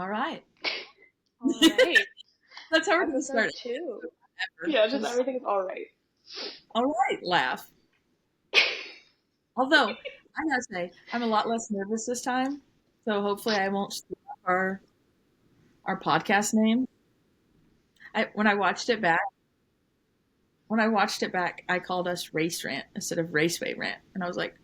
All right. All right. That's how we're going to Episode start it. 2. Ever. Yeah, just everything is all right. All right, laugh. Although, I gotta say, I'm a lot less nervous this time, so hopefully I won't screw up our podcast name. When I watched it back, I called us Race Rant instead of Raceway Rant, and I was like,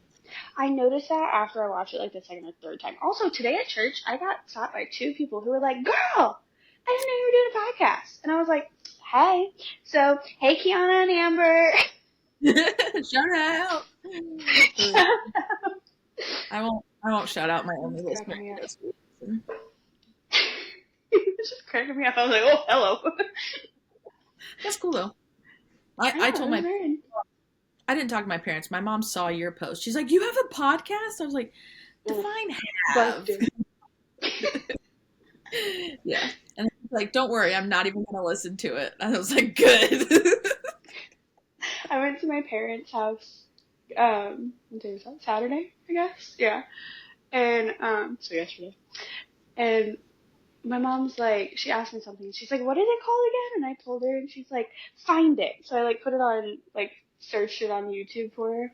I noticed that after I watched it like the second or third time. Also, today at church, I got stopped by 2 people who were like, "Girl, I didn't know you were doing a podcast." And I was like, "Hey." So, hey, Kiana and Amber. shout out. I won't shout out my only listener. It's just cracking me up. I was like, "Oh, hello." That's cool though. I told my weird. I didn't talk to my parents. My mom saw your post. She's like, "You have a podcast?" I was like, "Define have." Yeah. And she's like, "Don't worry, I'm not even going to listen to it." I was like, "Good." I went to my parents' house, what day was that? Saturday, I guess? Yeah. And, so yesterday. And my mom's like, she asked me something. She's like, "What is it called again?" And I told her, and she's like, "Find it." So I, like, put it on, like, searched it on YouTube for her.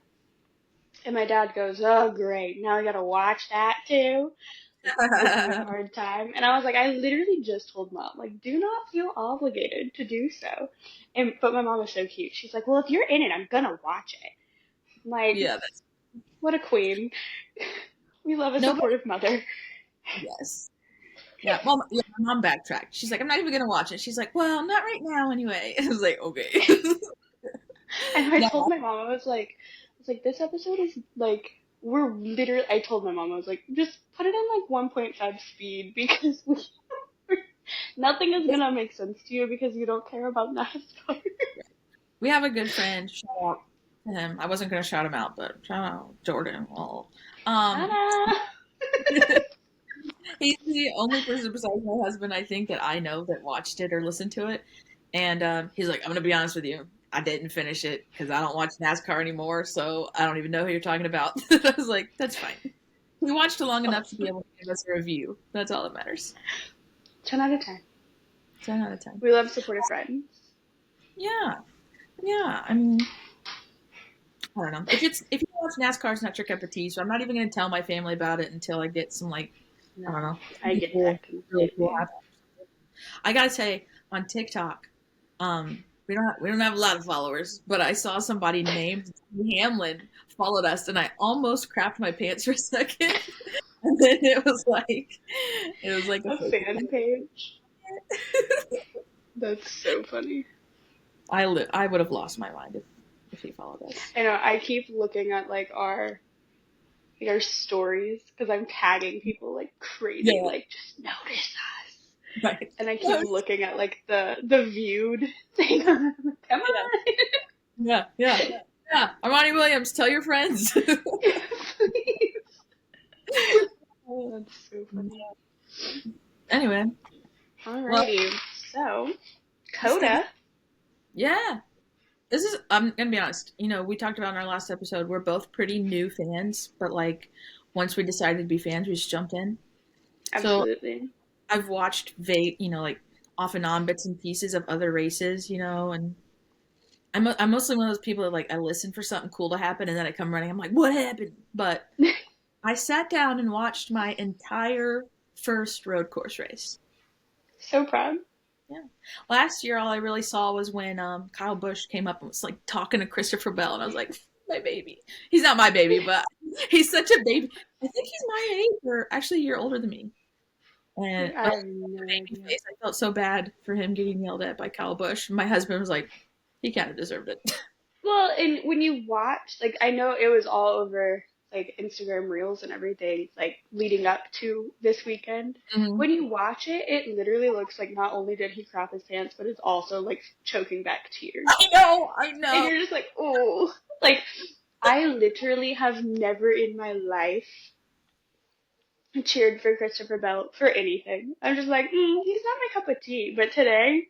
And my dad goes, "Oh, great. Now I gotta watch that, too." Giving me a hard time. And I was like, I literally just told Mom, like, do not feel obligated to do so. But my mom was so cute. She's like, "Well, if you're in it, I'm gonna watch it." I'm like, Yeah, what a queen. We love a supportive mother. Yes. Yeah, well, yeah, my mom backtracked. She's like, "I'm not even going to watch it." She's like, "Well, not right now anyway." I was like, "Okay." And I told my mom, I was like, this episode is like, I told my mom, I was like, just put it in like 1.5 speed because nothing is gonna make sense to you because you don't care about NASCAR. We have a good friend. Shout out to him. I wasn't going to shout him out, but shout out Jordan. Well, he's the only person besides my husband, I think, that I know that watched it or listened to it. And he's like, "I'm going to be honest with you. I didn't finish it because I don't watch NASCAR anymore, so I don't even know who you're talking about." I was like, "That's fine." We watched it long enough to be able to give us a review. That's all that matters. 10 out of 10. 10 out of 10. We love supportive friends. Yeah. Yeah. I mean, I don't know. If you watch NASCAR, it's not your cup of tea, so I'm not even going to tell my family about it until I get some, like, I don't know. I get that really cool. I gotta say, on TikTok, we don't have a lot of followers, but I saw somebody named Hamlin followed us, and I almost crapped my pants for a second. And then it was like a fan page. That's so funny. I would have lost my mind if he followed us. I know. I keep looking at like our stories because I'm tagging people like crazy. Yeah. Like, just notice us. Right. And I keep looking at like the viewed thing. Come on. Yeah. Armani Williams, tell your friends. Please. That's so funny. Anyway. Alrighty. So, COTA. Yeah. I'm going to be honest. You know, we talked about in our last episode, we're both pretty new fans, but like once we decided to be fans, we just jumped in. Absolutely. So I've watched like off and on bits and pieces of other races, you know, and I'm mostly one of those people that like I listen for something cool to happen and then I come running. I'm like, "What happened?" But I sat down and watched my entire first road course race. So proud. Yeah. Last year, all I really saw was when Kyle Busch came up and was like talking to Christopher Bell, and I was like, "My baby." He's not my baby, but he's such a baby. I think he's my age, or actually a year older than me. And I have no idea. I felt so bad for him getting yelled at by Kyle Busch. My husband was like, he kind of deserved it. Well, and when you watch, like, I know it was all over like Instagram Reels and everything, like leading up to this weekend. Mm-hmm. When you watch it, it literally looks like not only did he crap his pants, but it's also like choking back tears. I know. And you're just like, oh, like I literally have never in my life cheered for Christopher Bell for anything. I'm just like, he's not my cup of tea. But today,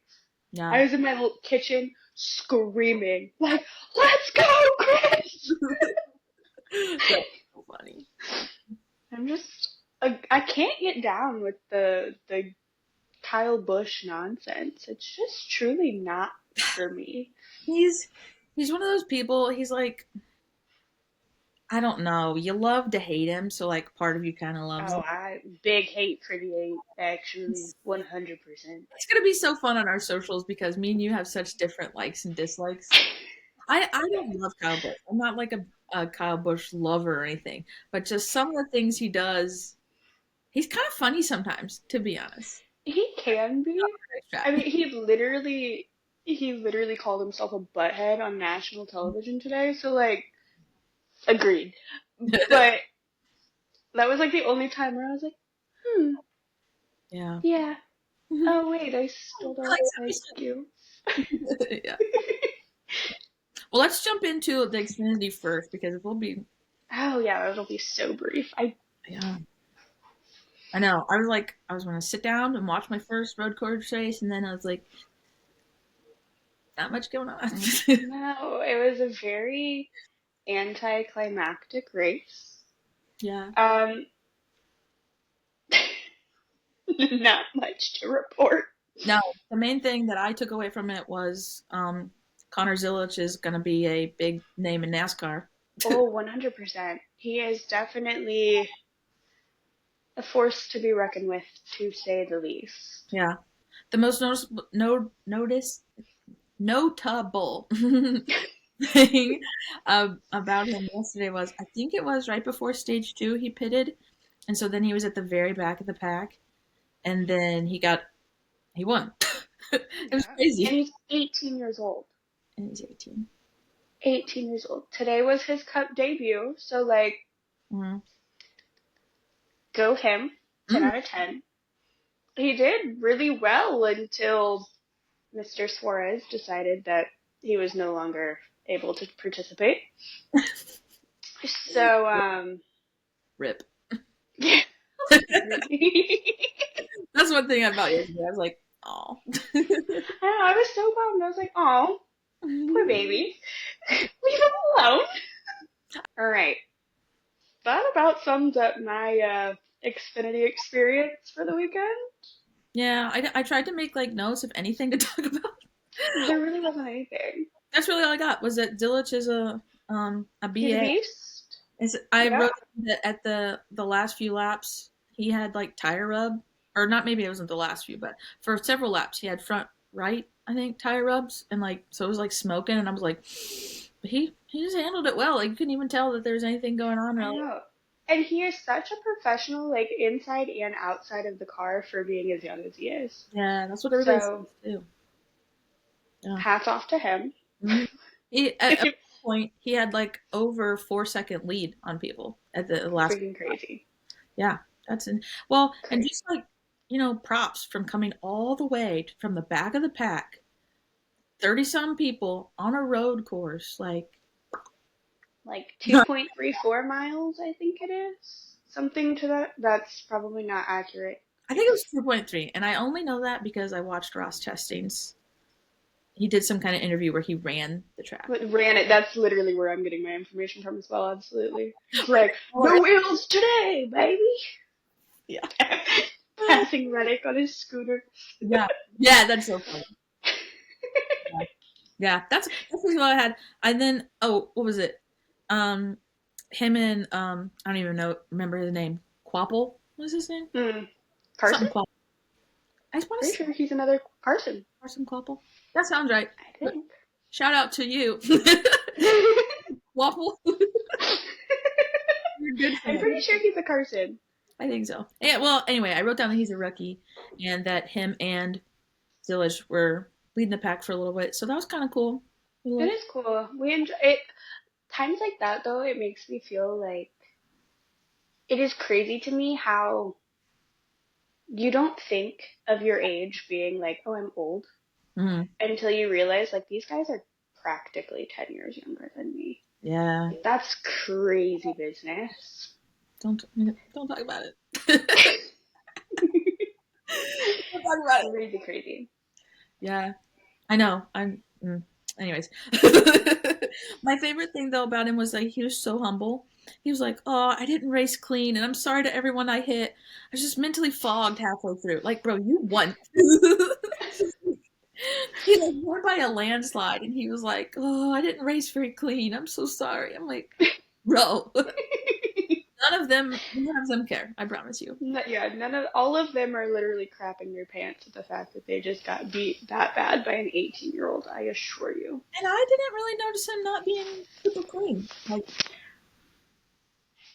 I was in my little kitchen screaming, like, "Let's go, Chris!" That's so funny. I can't get down with the Kyle Busch nonsense. It's just truly not for me. He's he's one of those people. He's like, I don't know. You love to hate him, so like part of you kind of loves Oh, him. I big hate for the eight, actually, It's, 100%. it's gonna be so fun on our socials because me and you have such different likes and dislikes. I don't love Kyle Busch. I'm not like a Kyle Busch lover or anything, but just some of the things he does, he's kind of funny sometimes, to be honest. He can be. I mean, he literally called himself a butthead on national television today. So like, agreed. But that was like the only time where I was like, hmm, Yeah. yeah. He Oh wait, I still don't likes like you. every yeah. Well, let's jump into the Xfinity first because we'll be. Oh yeah, it'll be so brief. I Yeah. I know. I was going to sit down and watch my first road course race, and then I was like, not much going on. no, it was a very anticlimactic race. Yeah. Um, not much to report. No, the main thing that I took away from it was Connor Zilisch is going to be a big name in NASCAR. Oh, 100%. He is definitely a force to be reckoned with, to say the least. Yeah. The most noticeable, notable thing about him yesterday was I think it was right before stage two he pitted, and so then he was at the very back of the pack, and then he won. It was Yeah. And crazy. he's 18 years old. And he's 18. 18 years old. Today was his cup debut, so like, Mm-hmm. go him. 10 Mm-hmm. out of 10. He did really well until Mr. Suarez decided that he was no longer able to participate. So, Rip. yeah. That's one thing about yesterday. I was like, oh. I know, I was so bummed. I was like, oh, poor baby. Leave him alone. All right. That about sums up my Xfinity experience for the weekend. Yeah, I tried to make like notes of anything to talk about. There really wasn't anything. That's really all I got. Was that Zilic is a He's a BA. beast. I Yeah. wrote that at the last few laps he had like tire rub, or not, maybe it wasn't the last few, but for several laps he had front right, I think, tire rubs, and like so it was like smoking, and I was like, he just handled it well. Like you couldn't even tell that there was anything going on I really. know. And he is such a professional, like inside and outside of the car for being as young as he is. Yeah, that's what everybody says So too. Yeah. hats off to him. Mhm. He at one point he had like over 4 second lead on people at the last. Freaking crazy. Yeah, that's well, and Crazy. just like props from coming all the way from the back of the pack, 30 some people on a road course. Like, Like I 2.34 miles, I think it is. Something to that. That's probably not accurate. think it was 2.3, and I only know that because I watched Ross Chastain. He did some kind of interview where he ran the track. But ran it. That's literally where I'm getting my information from as well. Absolutely. It's I like, know, no wheels today, baby. yeah, Passing Reddick on his scooter. yeah, yeah. That's so funny. Yeah, yeah, that's really all I had. And then, oh, what was it? Um, him and I don't even remember his name. Quapple what was his name? Hmm. Carson? Something Quapple. I just want to Pretty say sure he's another Carson. Carson Quapple. That sounds right. I But think. shout out to you, Waffle. You're good for I'm that. pretty sure he's a Carson. I think so. Yeah. Well, anyway, I wrote down that he's a rookie, and that him and Zilish were leading the pack for a little bit, so that was kind of cool. It is cool. We enjoy it. Times like that, though, it makes me feel like it is crazy to me how you don't think of your age being like, oh, I'm old, Mhm. until you realize like these guys are practically 10 years younger than me. Yeah. That's crazy business. Don't don't talk about it. Don't talk about it. Crazy, crazy. Yeah, I know. Anyways, my favorite thing though about him was like he was so humble. He was like, "Oh, I didn't race clean, and I'm sorry to everyone I hit. I was just mentally fogged halfway through." Like, bro, you won. He like won by a landslide, and he was like, "Oh, I didn't race very clean. I'm so sorry." I'm like, bro, none of them care. I promise you. Yeah, none of all of them are literally crapping their pants at the fact that they just got beat that bad by an 18-year-old. I assure you. And I didn't really notice him not being super clean. Like,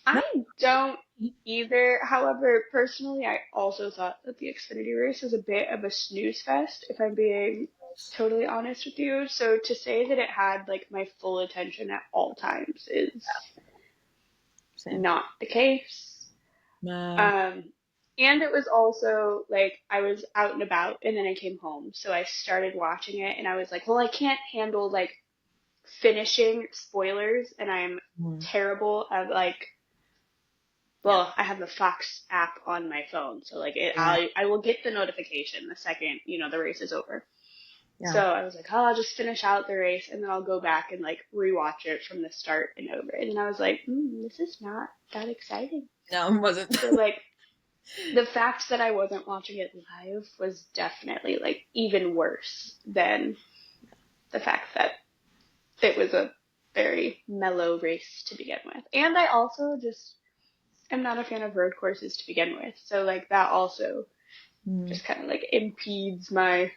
I not don't either. However, personally, I also thought that the Xfinity race was a bit of a snooze fest, if I'm being totally honest with you. So to say that it had like my full attention at all times is same. not the case. No. Um, and it was also like I was out and about and then I came home. So I started watching it and I was like, well, I can't handle like finishing spoilers and I'm Mm. terrible at like, Yeah. well, I have the Fox app on my phone. So like Yeah. I will get the notification the second, the race is over. So Yeah. I was like, oh, I'll just finish out the race and then I'll go back and like rewatch it from the start and over. And then I was like, this is not that exciting. No, it wasn't. So like the fact that I wasn't watching it live was definitely like even worse than the fact that it was a very mellow race to begin with. And I also just am not a fan of road courses to begin with. So like that also Mm. just kind of like impedes my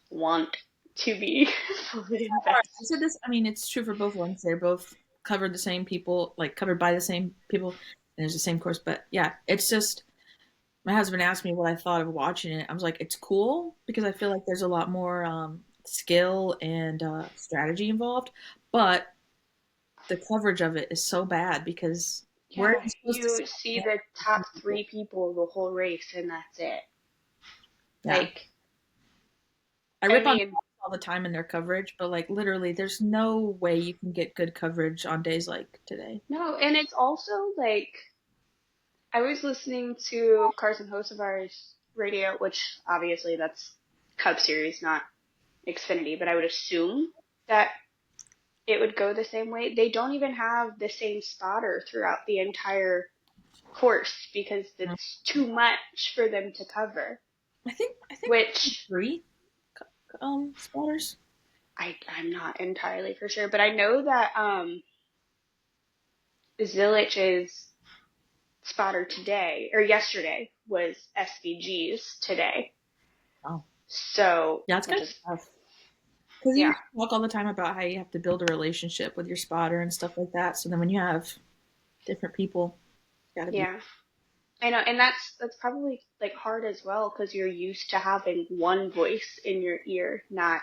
want to be fully I invested. said this. I mean, it's true for both ones. They're both covered the same people, like covered by the same people, and it's the same course. But yeah, it's just my husband asked me what I thought of watching it. I was like, it's cool because I feel like there's a lot more skill and strategy involved, but the coverage of it is so bad because where are Yeah, you supposed to you see the top see people? three people the whole race and that's it. Yeah, Like, I I rip on mean, all the time in their coverage, but like literally, there's no way you can get good coverage on days like today. no, and it's also like I was listening to Carson Hocevar's radio, which obviously that's Cup Series, not Xfinity, but I would assume that it would go the same way. They don't even have the same spotter throughout the entire course because it's too much for them to cover. I think Which three spotters. I'm not entirely for sure, but I know that Zilich's spotter today or yesterday was SVG's today. Oh, So, yeah, it's which kind of is tough because you yeah, talk all the time about how you have to build a relationship with your spotter and stuff like that. So then when you have different people, it's got to be yeah. I know, and that's probably like hard as well because you're used to having one voice in your ear, not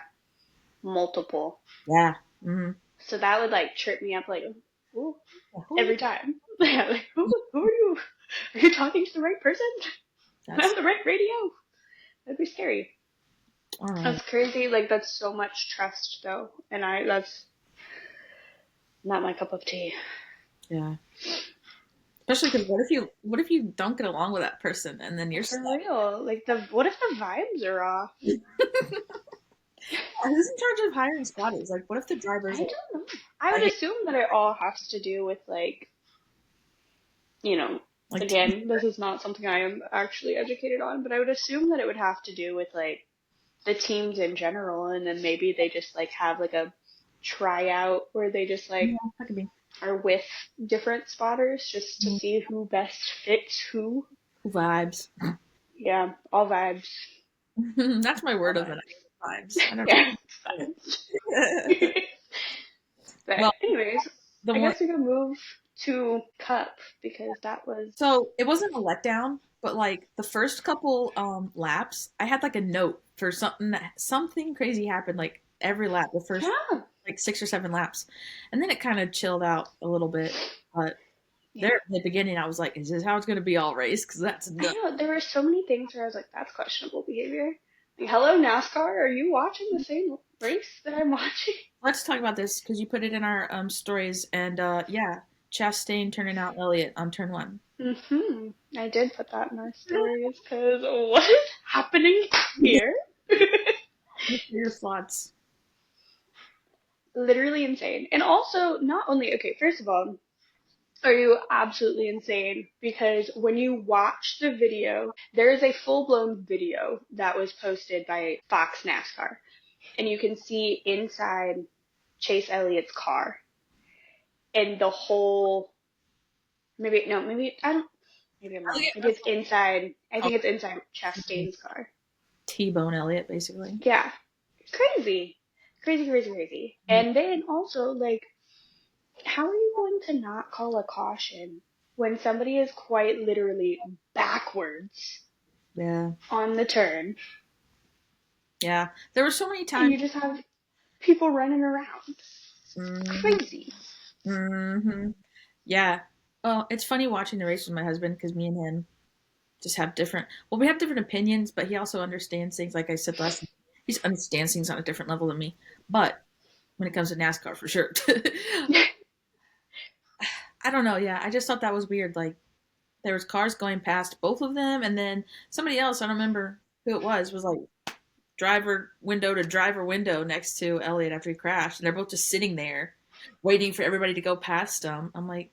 multiple. yeah. Mm-hmm. So that would like trip me up like ooh, Yeah, who are you? every time. Yeah, like who are you? Are you talking to the right person? Am I That's on the right radio? That'd be scary. all right. That's crazy. Like that's so much trust though, and that's not my cup of tea. Yeah. Especially because what if you don't get along with that person and then you're For stuck? real. Like the what if the vibes are off? Who's in charge of hiring spotters? Like, what if the I drivers are? don't know. I would I assume that it all has to do with like, you know, like team. again, this is not something I am actually educated on, but I would assume that it would have to do with like the teams in general and then maybe they just like have like a tryout where they just like Yeah, that could be are with different spotters just to see who best fits who. vibes. Yeah, all vibes. That's my All word of the night. vibes. Vibes. I don't Yeah, know. it's vibes. But Well, anyways, the I one. guess we can move to Cup because that was So it wasn't a letdown, but like the first couple laps, I had like a note for something crazy happened like every lap, the first yeah, like 6 or 7 laps, and then it kind of chilled out a little bit. But there yeah. at the beginning, I was like, "Is this how it's going to be all race?" Because that's I nuts. know there were so many things where I was like, that's questionable behavior. Like, hello NASCAR, are you watching the same race that I'm watching? Let's talk about this because you put it in our stories, and yeah, Chastain turning out Elliott on turn one. I did put that in our stories because what is happening here? Your thoughts? Literally insane. And also, not only, okay, first of all, Are you absolutely insane? Because when you watch the video, there is a full blown video that was posted by Fox NASCAR, and you can see inside Chase Elliott's car and the whole. Maybe no, maybe I don't. Maybe I'm wrong. Maybe it's inside. I think it's inside Chastain's car. T-Bone Elliott, basically. Yeah, crazy, crazy, crazy, crazy. And then also like, how are you going to not call a caution when somebody is quite literally backwards Yeah. on the turn Yeah. There were so many and times. you just have people running around? It's Mm-hmm. crazy. Mm-hmm. Yeah. Well, it's funny watching the race with my husband because me and him just have different. Well, we have different opinions, but he also understands things. Like I said last, he understands things on a different level than me. But when it comes to NASCAR, for sure. I don't know. Yeah, I just thought that was weird. Like there was cars going past both of them, and then somebody else. I don't remember who it was like driver window to driver window next to Elliot after he crashed, and they're both just sitting there waiting for everybody to go past them. I'm like,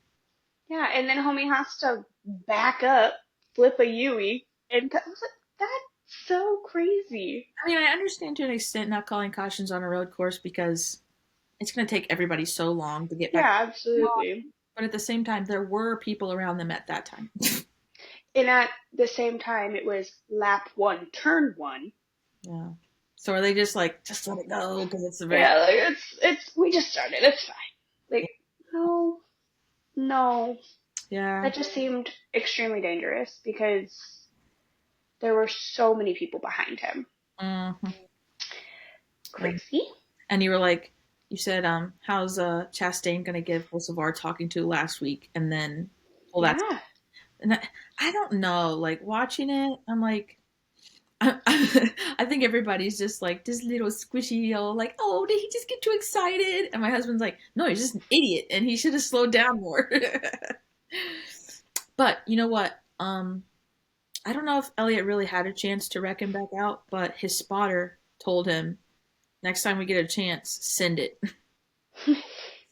Yeah, and then homie has to back up, flip a Yui, and I was like, that's so crazy. I mean, I understand to an extent not calling cautions on a road course because it's going to take everybody so long to get back. Yeah, absolutely. But at the same time, there were people around them at that time. And at the same time, it was lap one, turn one. Yeah. So are they just like, just let it go because it's a very Yeah, like we just started. It's fine. Like, no, no. yeah. That just seemed extremely dangerous because there were so many people behind him. Mm-hmm. And, Crazy. and you were like, you said, how's Chastain gonna give Bolsovar talking to last week, and then pull that. Yeah. And I don't know. Like watching it, I'm like, I think everybody's just like this little squishy, like, oh, did he just get too excited? And my husband's like, no, he's just an idiot, and he should have slowed down more. But you know what? I don't know if Elliot really had a chance to wreck him back out, but his spotter told him next time we get a chance, send it.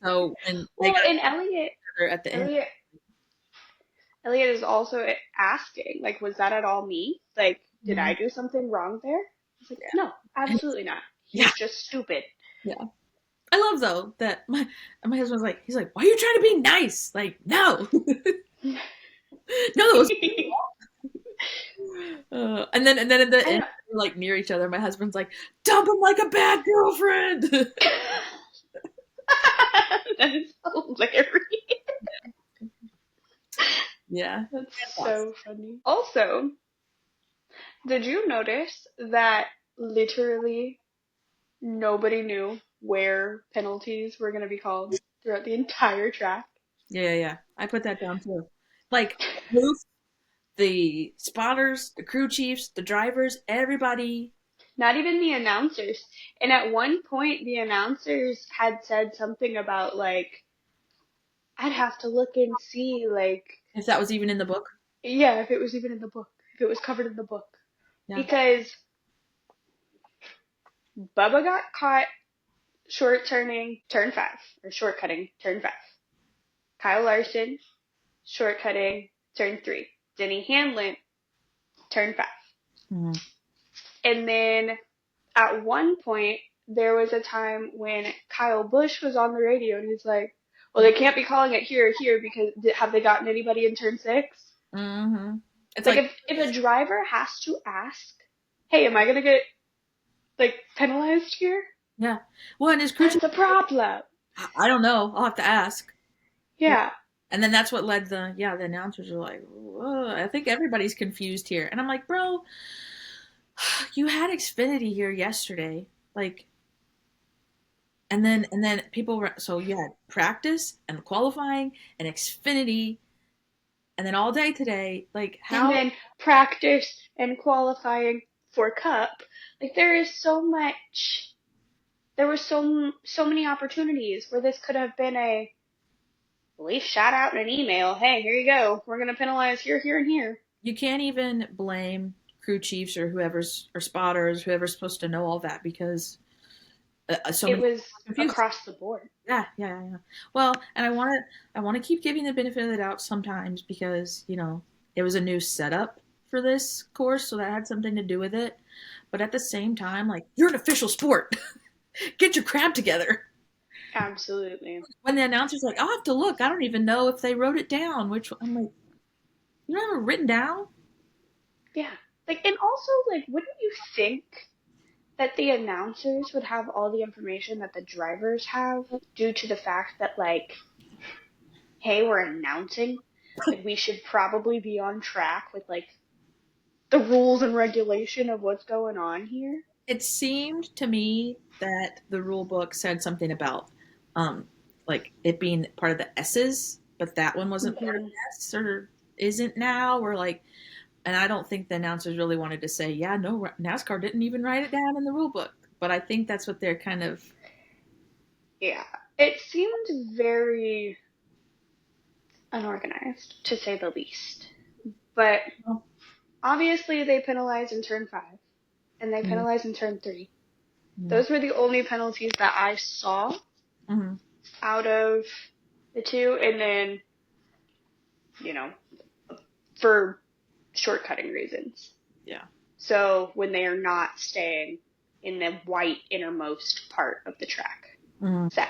So when they Well, got and Elliot, together at the end, Elliot, Elliot is also asking, like, was that at all me? Like, did I mhm, do something wrong there? He's like, yeah, no, absolutely not. yeah, He's just stupid. yeah. I love though that my husband's like, he's like, why are you trying to be nice? Like, no, no, that was and then at the I end, know. we're like near each other. My husband's like, dump him like a bad girlfriend. That is hilarious. Yeah, That's fantastic. so funny. Also, did you notice that literally nobody knew where penalties were going to be called throughout the entire track? Yeah, yeah, yeah. I put that down too. Like Ruth, the spotters, the crew chiefs, the drivers, everybody. Not even the announcers. And at one point, the announcers had said something about, like, I'd have to look and see, like, If that was even in the book. yeah, if it was even in the book, if it was covered in the book. Yeah. Because Bubba got caught short turning turn five, or short cutting turn five. Kyle Larson, short cutting turn three. Denny Hamlin, turn five. Mhm. And then at one point, there was a time when Kyle Busch was on the radio and he's like, well, they can't be calling it here or here because have they gotten anybody in turn six? Mhm. It's Like, like, if a driver has to ask, hey, am I going to get, like, penalized here? yeah. Well, and his crew chief, That's a problem. I don't know. I'll have to ask. Yeah. Yeah. And then that's what led the announcers are like, whoa, I think everybody's confused here. And I'm like, bro, you had Xfinity here yesterday. Like, and then people were, so you had practice and qualifying and Xfinity and then all day today. Like, And how then practice and qualifying for Cup. Like, there is so much. There were so many opportunities where this could have been a leaf shot out in an email. Hey, here you go. We're gonna penalize here, here, and here. you can't even blame crew chiefs or whoever's or spotters, whoever's supposed to know all that because So It many was confused. across the board. Yeah, yeah, yeah. Well, and I want to keep giving the benefit of the doubt sometimes because, it was a new setup for this course, so that had something to do with it. But at the same time, like, you're an official sport. Get your crap together. Absolutely. When the announcer's like, I'll have to look. I don't even know if they wrote it down, which I'm like, you don't have it written down? Yeah. Like, and also, like, wouldn't you think that the announcers would have all the information that the drivers have due to the fact that, like, hey, we're announcing? Like, we should probably be on track with, like, the rules and regulation of what's going on here. It seemed to me that the rule book said something about um like it being part of the S's, but that one wasn't part of Hmm. the S or isn't now, or like, and I don't think the announcers really wanted to say, yeah, no, NASCAR didn't even write it down in the rule book. But I think that's what they're kind of. Yeah. It seemed very unorganized, to say the least. But Oh, obviously, they penalized in turn five, and they yeah, penalized in turn three. yeah. Those were the only penalties that I saw Mm-hmm. out of the two, and then, you know, for shortcutting reasons. Yeah. So when they are not staying in the white innermost part of the track. Mm-hmm. So I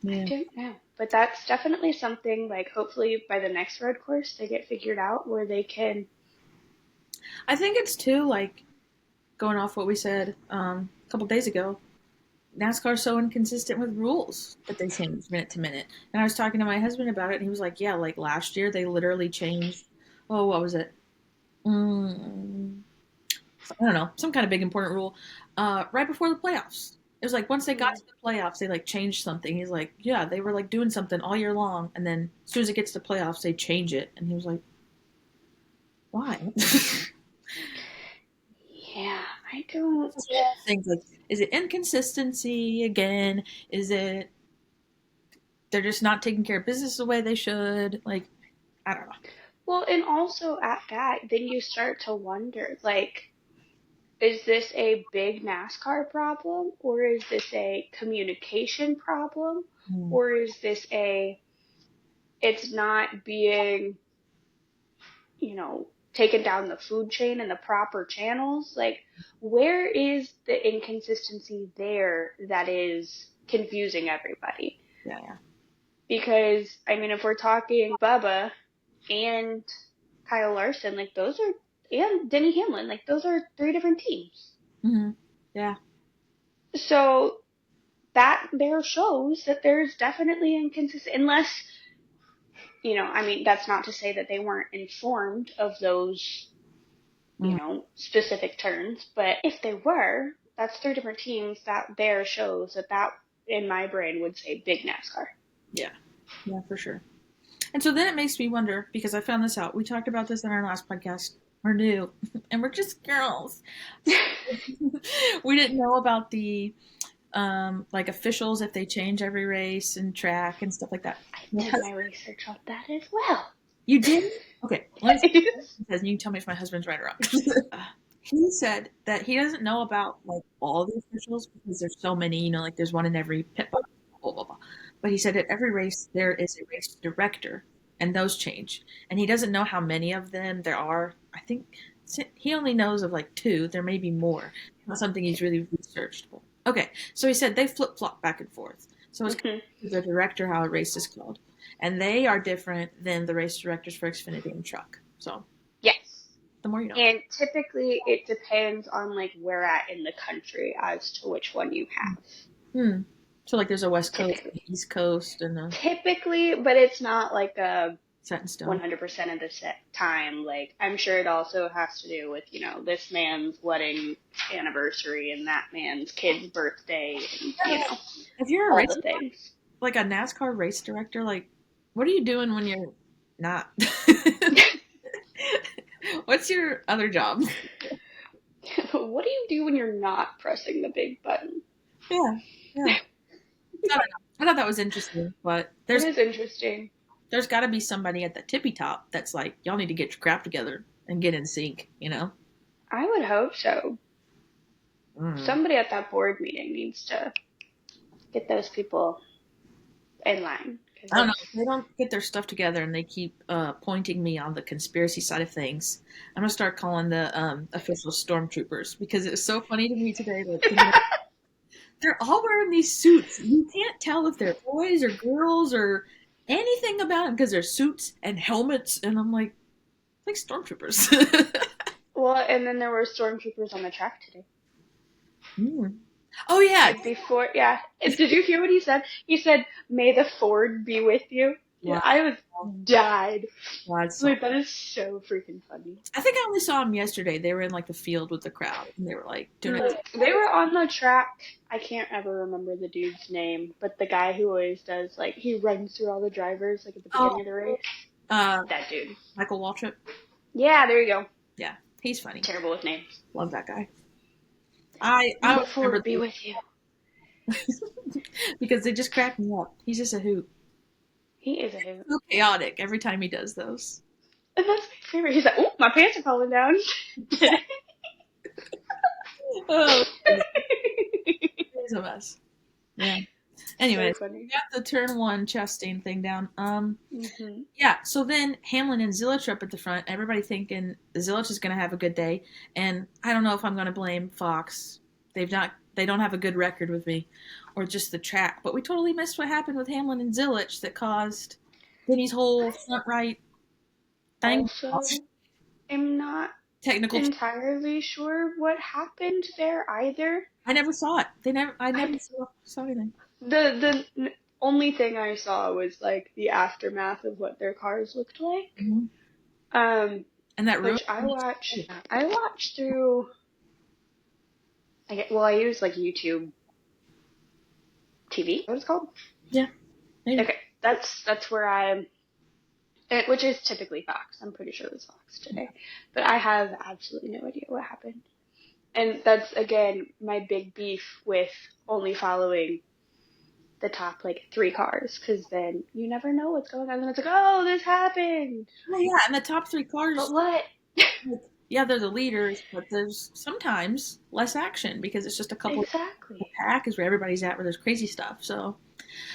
Yeah. don't know. But that's definitely something, like, hopefully by the next road course they get figured out where they can. I think it's too like going off what we said a couple days ago. NASCAR's so inconsistent with rules that they change minute to minute. And I was talking to my husband about it, and he was like, "Yeah, like last year they literally changed. Oh, what was it? Mm, I don't know, some kind of big important rule. Right before the playoffs, it was like once they got Mm. to the playoffs, they like changed something. He's like, "Yeah, they were like doing something all year long, and then as soon as it gets to playoffs, they change it." And he was like, "Why?" Yeah, I don't. Things like, is it inconsistency again? Is it they're just not taking care of business the way they should? Like, I don't know. Well, and also at that, then you start to wonder, like, is this a big NASCAR problem, or is this a communication problem, Mm, or is this a it's not being, taken down the food chain in the proper channels? Like, where is the inconsistency there that is confusing everybody? yeah, yeah. Because, I mean, if we're talking Bubba and Kyle Larson, like, those are, and Denny Hamlin, like, those are three different teams. Hmm. Yeah. So that there shows that there's definitely inconsistency, unless, I mean, that's not to say that they weren't informed of those, Hmm. specific turns, but if they were, that's three different teams. That there shows that in my brain would say big NASCAR. Yeah. Yeah, for sure. And so then it makes me wonder because I found this out. We talked about this in our last podcast. We're new and we're just girls. We didn't know about the like officials if they change every race and track and stuff like that. I My did hus- my research on that as well. You did? Okay. Let me see what Yes. he says and you tell me if my husband's right or wrong. He said that he doesn't know about like all the officials because there's so many, like there's one in every pit box, blah, blah, blah. But he said at every race there is a race director and those change. And he doesn't know how many of them there are. I think he only knows of like two. There may be more. It's not something he's really researched. Okay, so he said they flip flop back and forth. So it's Hmm. the director how a race is called, and they are different than the race directors for Xfinity and Truck. So Yes. the more you know. And typically it depends on, like, where at in the country as to which one you have. Hmm. So like there's a West Coast, Typically. East Coast, and a Typically, but it's not like a set in stone. 100% of the time. Like, I'm sure it also has to do with, this man's wedding anniversary and that man's kid's birthday and, If you're a all race the things. like a NASCAR race director, like what are you doing when you're not? What's your other job? What do you do when you're not pressing the big button? Yeah, yeah. I don't know. I thought that was interesting, but It there's is interesting. there's got to be somebody at the tippy top that's like, y'all need to get your crap together and get in sync. I would hope so. Mm. Somebody at that board meeting needs to. get those people in line. Because I don't know. that's. If they don't get their stuff together and they keep pointing me on the conspiracy side of things, I'm gonna start calling the official stormtroopers because it's so funny to me today that they're all wearing these suits. You can't tell if they're boys or girls or anything about it because they're suits and helmets, and I'm like stormtroopers. Well, and then there were stormtroopers on the track today. Mm. Oh yeah, Like before, yeah. Did you hear what he said? He said, "May the Ford be with you." Yeah, wow. I was died. That's so. Like that is so freaking funny. I think I only saw them yesterday. They were in like the field with the crowd, and they were like doing it. They were on the track. I can't ever remember the dude's name, but the guy who always does like he runs through all the drivers like at the Oh, beginning of the race. uh, That dude. Michael Waltrip. Yeah, there you go. Yeah, he's funny. Terrible with names. Love that guy. I May don't the remember Ford be with you. because they just crack me up. He's just a hoot. He is a hoot. So chaotic every time he does those. And that's my favorite. He's like, "Oh, my pants are falling down." Oh, he's a mess. Yeah. So Anyways, we funny. got the turn one Chastain thing down. Hmm. Yeah. So then Hamlin and Zilisch are up at the front. Everybody thinking Zilisch is going to have a good day, and I don't know if I'm going to blame Fox. They've not. They don't have a good record with me, or just the track. But we totally missed what happened with Hamlin and Zilisch that caused Denny's whole front right thing. Also, am not Technical. entirely sure what happened there either. I never saw it. They never. I never I saw anything. the only thing I saw was like the aftermath of what their cars looked like. Mm-hmm. Um, And that room. which I watched through. I use like YouTube TV. What it's called? Yeah. Maybe. Okay, that's where which is typically Fox. I'm pretty sure it was Fox today, but I have absolutely no idea what happened. And that's again my big beef with only following the top like three cars, because then you never know what's going on. And it's like, oh, this happened. Well, yeah, and the top three But cars, what? like, yeah, they're the leaders, but there's sometimes less action because it's just a couple. The Exactly. pack is where everybody's at, where there's crazy stuff. So,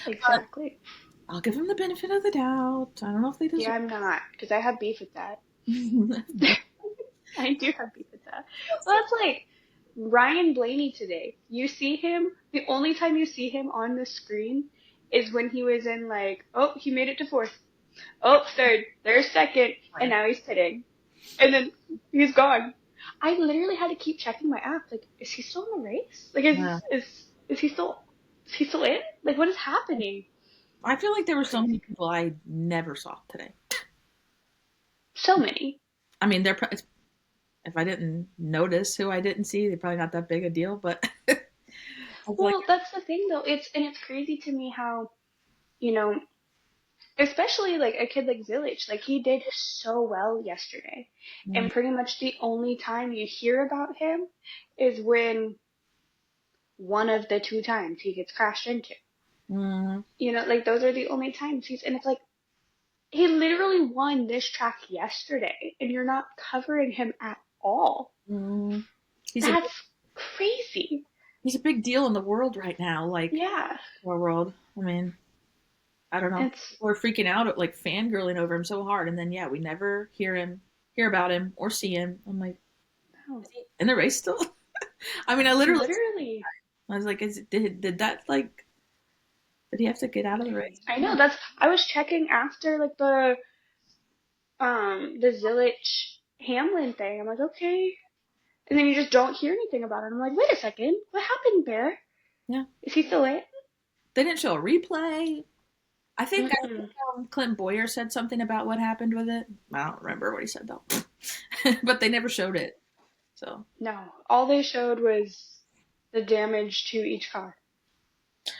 but Exactly. I'll give them the benefit of the doubt. I don't know if they Yeah, deserve. I'm not, because I have beef with that. It. I do have beef with that. Well, that's like Ryan Blaney today. You see him, the only time you see him on the screen is when he was in like, oh, he made it to fourth. Oh, third. There's second. And now he's pitting. And then he's gone. I literally had to keep checking my app. Like, is he still in the race? Like, Yeah. is he still in? Like, what is happening? I feel like there were so many Crazy. people I never saw today. So many. I mean, if I didn't notice who I didn't see, they're probably not that big a deal. But I was like, Well, that's the thing though. It's crazy to me how, you know, especially like a kid like Zilisch, like he did so well yesterday. And pretty much the only time you hear about him is when one of the two times he gets crashed into. mm, Like those are the only times and it's like he literally won this track yesterday and you're not covering him at all. mm. he's a That's crazy. he's a big deal in the world right now. Like Yeah. our world. I mean, I don't know. It's We're freaking out, like fangirling over him so hard, and then yeah, we never hear about him, or see him. I'm like, no, is he in the race still? I mean, I literally, literally. I was like, did that like, did he have to get out of the race? I know I was checking after like the Zilisch Hamlin thing. I'm like, okay. And then you just don't hear anything about it. I'm like, wait a second, what happened there? Yeah, Is he still in? they didn't show a replay. I think Mm-mm. Clint Boyer said something about what happened with it. I don't remember what he said though, but they never showed it. So, No, all they showed was the damage to each car.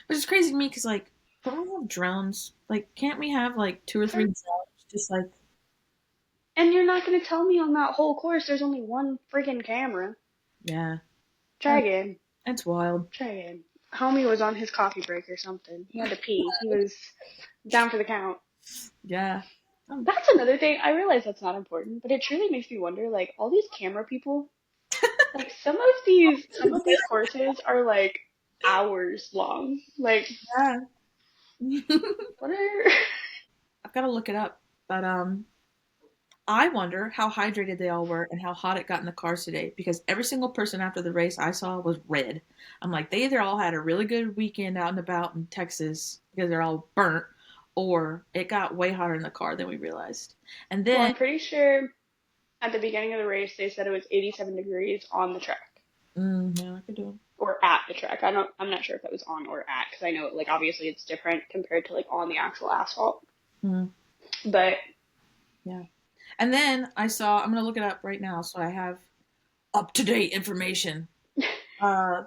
which is crazy to me because like, don't we have drones? Like, can't we have like two or three drones just like? And you're not going to tell me on that whole course there's only one friggin' camera. Yeah, Try again. it's wild. Try again. Homie was on his coffee break or something. He had to pee. He was down for the count. Yeah. That's another thing. I realize that's not important, but it truly makes me wonder, like, all these camera people, like, some of these courses are, like, hours long. Like, Yeah. what are. I've got to look it up. But I wonder how hydrated they all were and how hot it got in the cars today because every single person after the race I saw was red. I'm like, they either all had a really good weekend out and about in Texas because they're all burnt, or it got way hotter in the car than we realized. And Well, then, I'm pretty sure at the beginning of the race they said it was 87 degrees on the track. yeah, I could do Or at the track. I'm not sure if that was on or at, because I know, like, obviously it's different compared to, like, on the actual asphalt. it. But Yeah. And then I saw, I'm going to look it up right now so I have up to date information. Uh,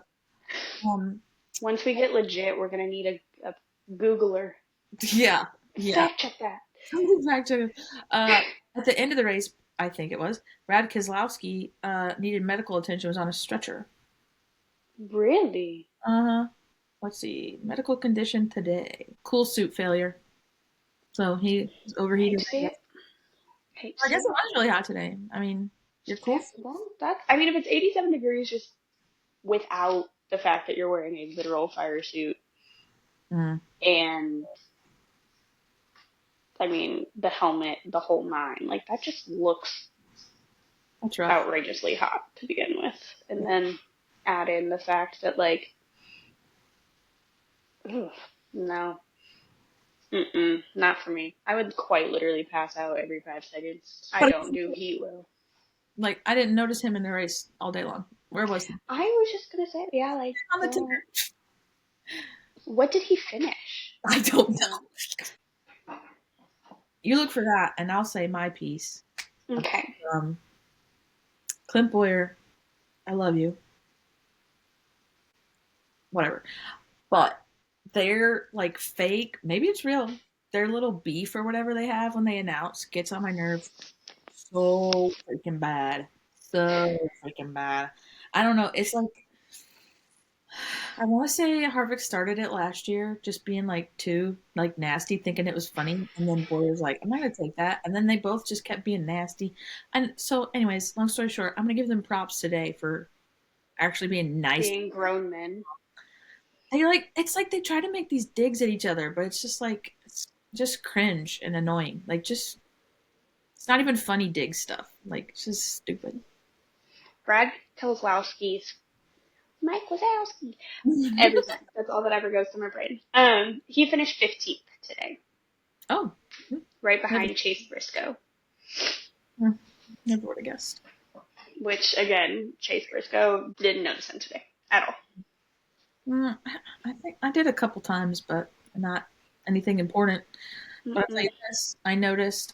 um, once we get legit, we're gonna need a Googler. yeah, yeah. Fact check that. Back to, at the end of the race, I think it was, Brad Keselowski needed medical attention, was on a stretcher. Really? Uh, let's see, medical condition today. Cool suit failure. So he was Hate overheated, to I see guess. it. Hate to I see guess it it. was really hot today. I mean, your cool Okay. suit. Well, that. I mean, if it's 87 degrees, just without the fact that you're wearing a literal fire suit, Mm, and I mean the helmet, the whole nine, like that just looks that's rough. outrageously hot to begin with, and then add in the fact that like, ugh, no, not for me. I would quite literally pass out every 5 seconds. I But don't do heat well. like, I didn't notice him in the race all day long. Where was he? I was just gonna say, yeah, like, On the ticker. what did he finish? I don't know. You look for that, and I'll say my piece. Okay. Um, Clint Boyer, I love you. Whatever. But they're like fake. Maybe it's real. Their little beef or whatever they have when they announce gets on my nerves so freaking bad. So freaking bad. I don't know. It's like I want to say Harvick started it last year, just being like too like nasty, thinking it was funny, and then Boyer's like, "I'm not gonna take that," and then they both just kept being nasty. And so, anyways, long story short, I'm gonna give them props today for actually being nice. Being grown men. They like it's like they try to make these digs at each other, but it's just like it's just cringe and annoying. Like just it's not even funny dig stuff. Like it's just stupid. Brad Keselowski's Mike Wazowski. Every time. That's all that ever goes to my brain. He finished 15th today, Oh, right never, behind Chase Briscoe. never would have guessed. Which again, Chase Briscoe didn't notice him today at all. Mm, I think I did a couple times, but not anything important. But I'll tell Mm-mm. you this: I noticed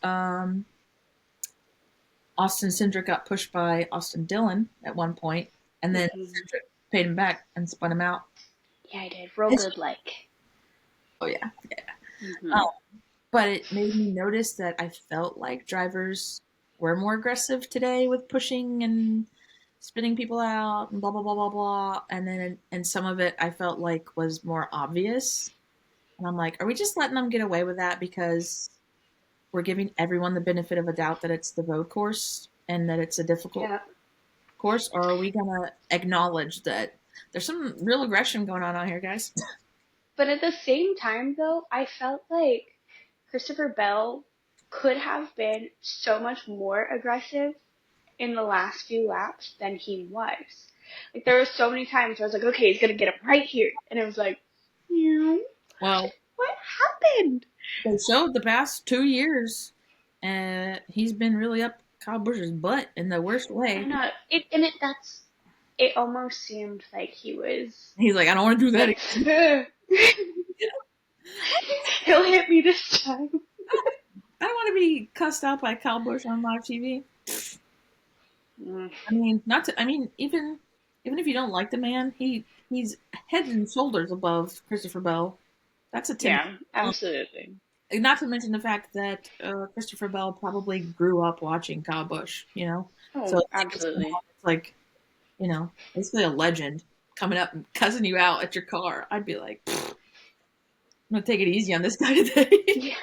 Austin Cindric got pushed by Austin Dillon at one point, and then Mm-mm. Cindric paid him back and spun him out. Yeah, I did. Real good, like. Oh yeah, Mm-hmm. but it made me notice that I felt like drivers were more aggressive today with pushing and spinning people out and blah blah blah blah blah. And then and some of it I felt like was more obvious. And I'm like, are we just letting them get away with that because we're giving everyone the benefit of a doubt that it's the road course and that it's a difficult Yeah. course, or are we gonna acknowledge that there's some real aggression going on out here, guys? But at the same time, though, I felt like Christopher Bell could have been so much more aggressive in the last few laps than he was. Like there were so many times where I was like, okay, he's gonna get him right here, and it was like, you, Well, what happened? they showed the past 2 years, and he's been really up Kyle Busch's butt in the worst I way. don't know. It almost seemed like he was He's like, I don't want to do that like, again. he'll hit me this time. I don't want to be cussed out by Kyle Busch on live TV. Mm, I mean, not to. I mean, even if you don't like the man, he's head and shoulders above Christopher Bell. That's a Tim. yeah, absolutely. Not to mention the fact that Christopher Bell probably grew up watching Kyle Busch. So Oh, it's like absolutely. it's like basically a legend coming up and cussing you out at your car. I'd be like, I'm gonna take it easy on this guy today. Yeah.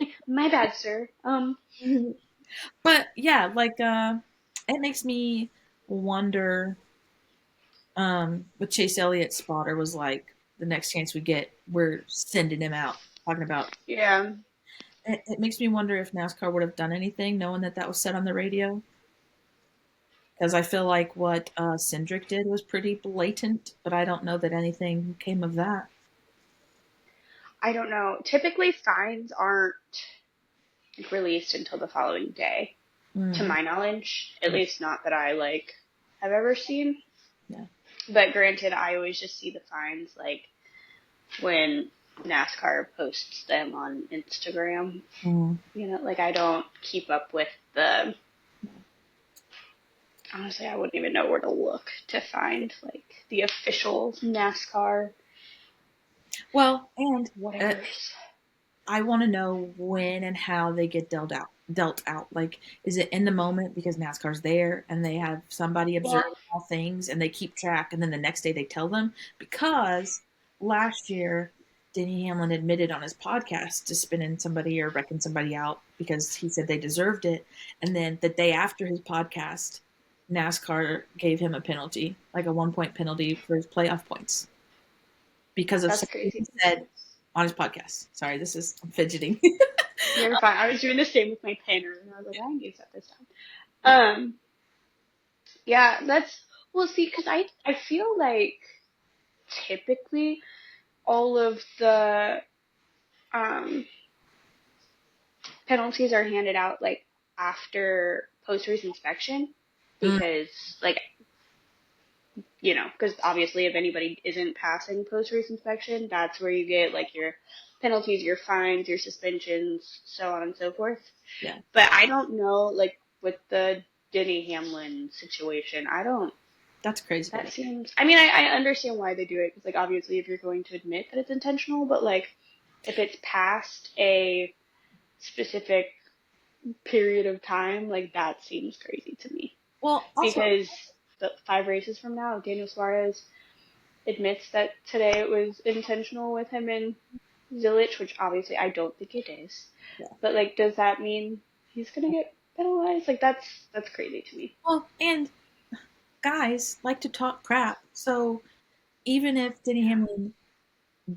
Like, my bad, sir. But yeah, like it makes me wonder With Chase Elliott's spotter was like, the next chance we get, we're sending him out. Talking about Yeah. it makes me wonder if NASCAR would have done anything knowing that that was said on the radio. Because I feel like what Cindric did was pretty blatant, but I don't know that anything came of that. I don't know. Typically, fines aren't released until the following day, to Mm, my knowledge. At yeah, least not that I like have ever seen. yeah. But granted, I always just see the fines like when NASCAR posts them on Instagram. Mm. You know, like I don't keep up with the. Honestly, I wouldn't even know where to look to find like the official NASCAR Well, and whatever's. I want to know when and how they get dealt out. Dealt out. Like, is it in the moment because NASCAR's there and they have somebody observe Well, all things and they keep track, and then the next day they tell them? Because last year, Denny Hamlin admitted on his podcast to spinning somebody or wrecking somebody out because he said they deserved it, and then the day after his podcast, NASCAR gave him a penalty, like a 1 point penalty for his playoff points because of that's something crazy he to me. said on his podcast. Sorry, I'm fidgeting. You're fine. I was doing the same with my planner, and I was like, I need to set this Yeah. down. Yeah, that's well. See, because I feel like typically all of the um penalties are handed out like after post race inspection Mm, because like because obviously if anybody isn't passing post race inspection, that's where you get like your penalties, your fines, your suspensions, so on and so forth. yeah, But I don't know, like with the Denny Hamlin situation, I don't. that's crazy to That me. seems. I mean, I understand why they do it because like obviously if you're going to admit that it's intentional, but like if it's past a specific period of time, like that seems crazy to me. Well, also, Because the 5 races from now, if Daniel Suarez admits that today it was intentional with him and Zilisch, which obviously I don't think it is. yeah. But like, does that mean he's gonna get penalized? Like that's crazy to me. Well, and guys like to talk crap. So even if Denny Hamlin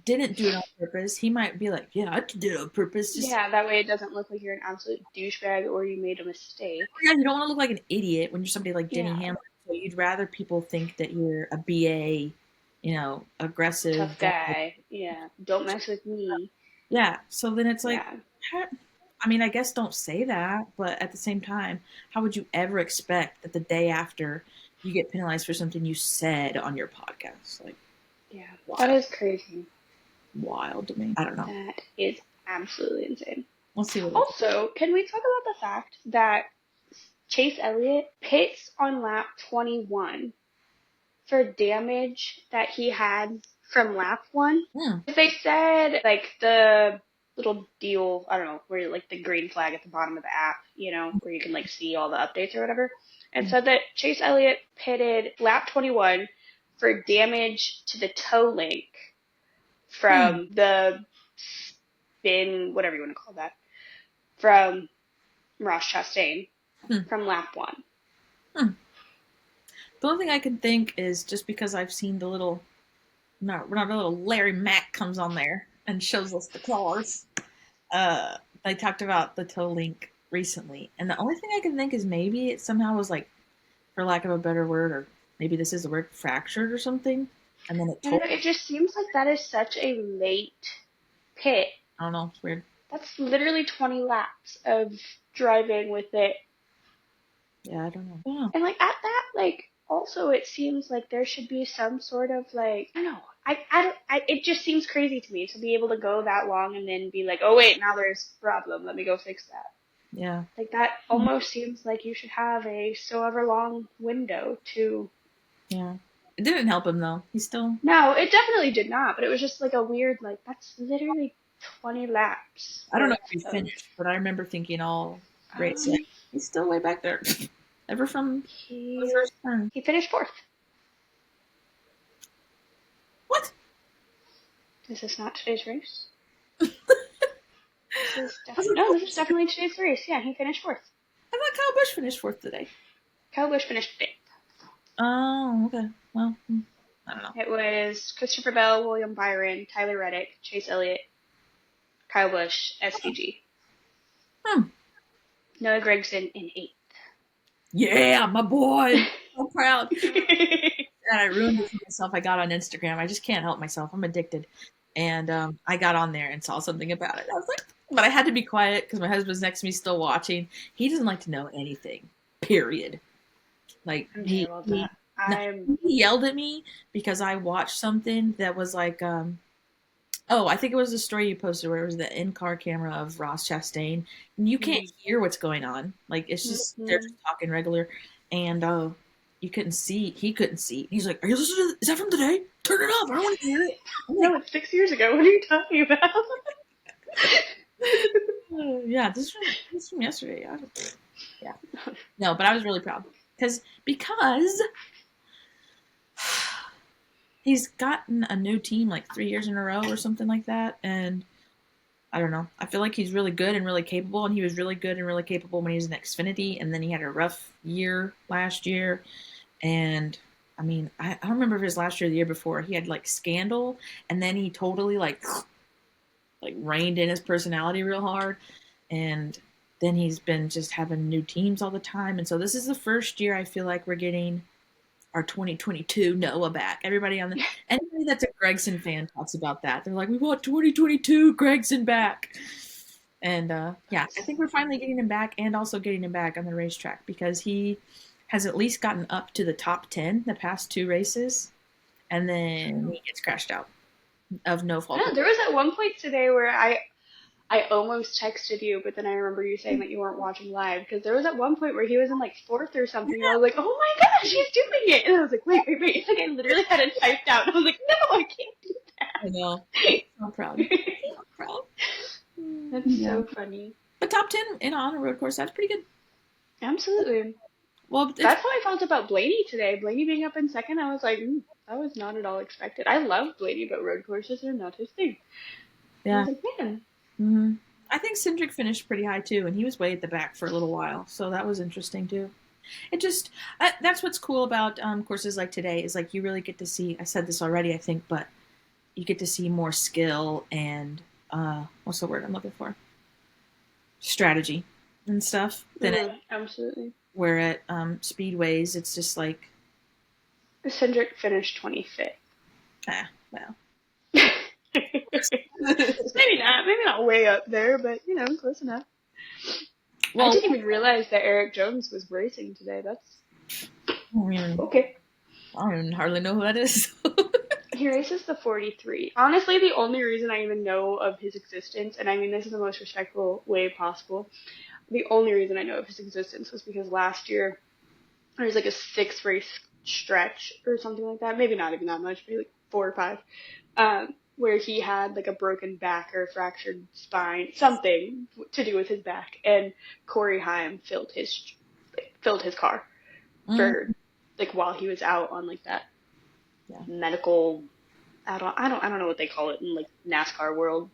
didn't do it on purpose, he might be like, "Yeah, I did it on purpose." Just Yeah, that way it doesn't look like you're an absolute douchebag or you made a mistake. yeah, you don't want to look like an idiot when you're somebody like Denny Yeah, Hamlin. So you'd rather people think that you're a BA, aggressive tough guy. guy. Yeah, don't mess with me. Yeah. So then it's like, Yeah, I mean, I guess don't say that, but at the same time, how would you ever expect that the day after you get penalized for something you said on your podcast? Like, yeah, that wild, is crazy. wild to me. I don't know. That is absolutely insane. Let's see what else. Also, can we talk about the fact that Chase Elliott pits on lap 21 for damage that he had from lap 1? Hmm. They said, like, the little deal, I don't know, where, like, the green flag at the bottom of the app, where you can, like, see all the updates or whatever, and said that Chase Elliott pitted lap 21 for damage to the toe link Hmm. from the spin, whatever you want to call that, from Ross Chastain Hmm. from lap 1. Hmm. The only thing I can think is just because I've seen the little, not a little Larry Mack comes on there and shows us the cars. They talked about the toe link recently, and the only thing I can think is maybe it somehow was like, for lack of a better word, or maybe this is the word, fractured or something, and then it I don't told. know, it just seems like that is such a late pit. I don't know. It's weird. That's literally 20 laps of driving with it. Yeah, I don't know. Yeah. And like at that, like also it seems like there should be some sort of like I don't know. It just seems crazy to me to be able to go that long and then be like, oh wait, now there's a problem. Let me go fix that. Yeah. Like that almost seems like you should have a so ever long window to. Yeah. It didn't help him though. He's still. No, it definitely did not. But it was just like a weird like that's literally 20 laps I don't know worth if he of. finished, but I remember thinking all race, like, Um, he's still way back there. Ever from the he first turn. he finished fourth. What? This is not today's race. This is I definitely thought no. Kyle This is Busch, definitely today's race. Yeah, he finished fourth. I thought Kyle Busch finished fourth today. Kyle Busch finished fifth. Oh, okay. Well, I don't know. It was Christopher Bell, William Byron, Tyler Reddick, Chase Elliott, Kyle Busch, SVG. Hmm. Noah Gragson in eighth. Yeah, my boy. So proud. And I ruined it for myself. I got on Instagram. I just can't help myself. I'm addicted. And I got on there and saw something about it. I was like, but I had to be quiet because my husband's next to me still watching. He doesn't like to know anything, period. Like, I'm terrible at that. no, I'm he yelled at me because I watched something that was like, oh, I think it was the story you posted where it was the in-car camera of Ross Chastain, and you can't mm, hear what's going on. Like it's just they're mm, just talking regular, and you couldn't see. He couldn't see. He's like, "Are you listening? Is that from today? Turn it off. I don't want to hear it." I'm like, no, it's 6 years ago. What are you talking about? Yeah, this is from yesterday." Yeah, no, but I was really proud because he's gotten a new team like 3 years in a row or something like that, and I don't know. I feel like he's really good and really capable, and he was really good and really capable when he was in Xfinity, and then he had a rough year last year. And I mean, I don't remember if it was last year or the year before. He had like scandal, and then he totally like reined in his personality real hard, and then he's been just having new teams all the time. And so this is the first year I feel like we're getting our 2022 Noah back. Anybody that's a Gregson fan talks about that. They're like, we want 2022 Gregson back. And yeah, I think we're finally getting him back and also getting him back on the racetrack because he has at least gotten up to the top 10 the past two races, and then he gets crashed out of no I fault know of there was at one point today where I almost texted you, but then I remember you saying that you weren't watching live because there was at one point where he was in like fourth or something. And I was like, oh my gosh, he's doing it! And I was like, wait. Like I literally had it typed out. And I was like, no, I can't do I know. I'm proud. that. I'm proud. That's Yeah. so funny. But top 10 on a road course, that's pretty good. Absolutely. Well, it's That's how I felt about Blaney today. Blaney being up in second, I was like, that was not at all expected. I love Blaney, but road courses are not his thing. I yeah. was like, man, hmm I think Cindric finished pretty high too, and he was way at the back for a little while, so that was interesting too. It just that's what's cool about courses like today is like you really get to see. I said this already, I think, but you get to see more skill and what's the word I'm looking for? Strategy and stuff than it, absolutely. where at speedways it's just like Cindric finished 25th. well. Maybe not way up there, but you know, close enough. I Well, didn't even realize that Eric Jones was racing today. That's okay. I don't even hardly know who that is. He races the 43. Honestly, the only reason I even know of his existence, and I mean this is the most respectful way possible, the only reason I know of his existence was because last year there was like a 6 race stretch or something like that. Maybe not even that much, maybe like 4 or 5. Where he had like a broken back or a fractured spine, something to do with his back, and Corey Haim filled his car Mm, for like while he was out on like that yeah, medical. I don't know what they call it in like NASCAR world,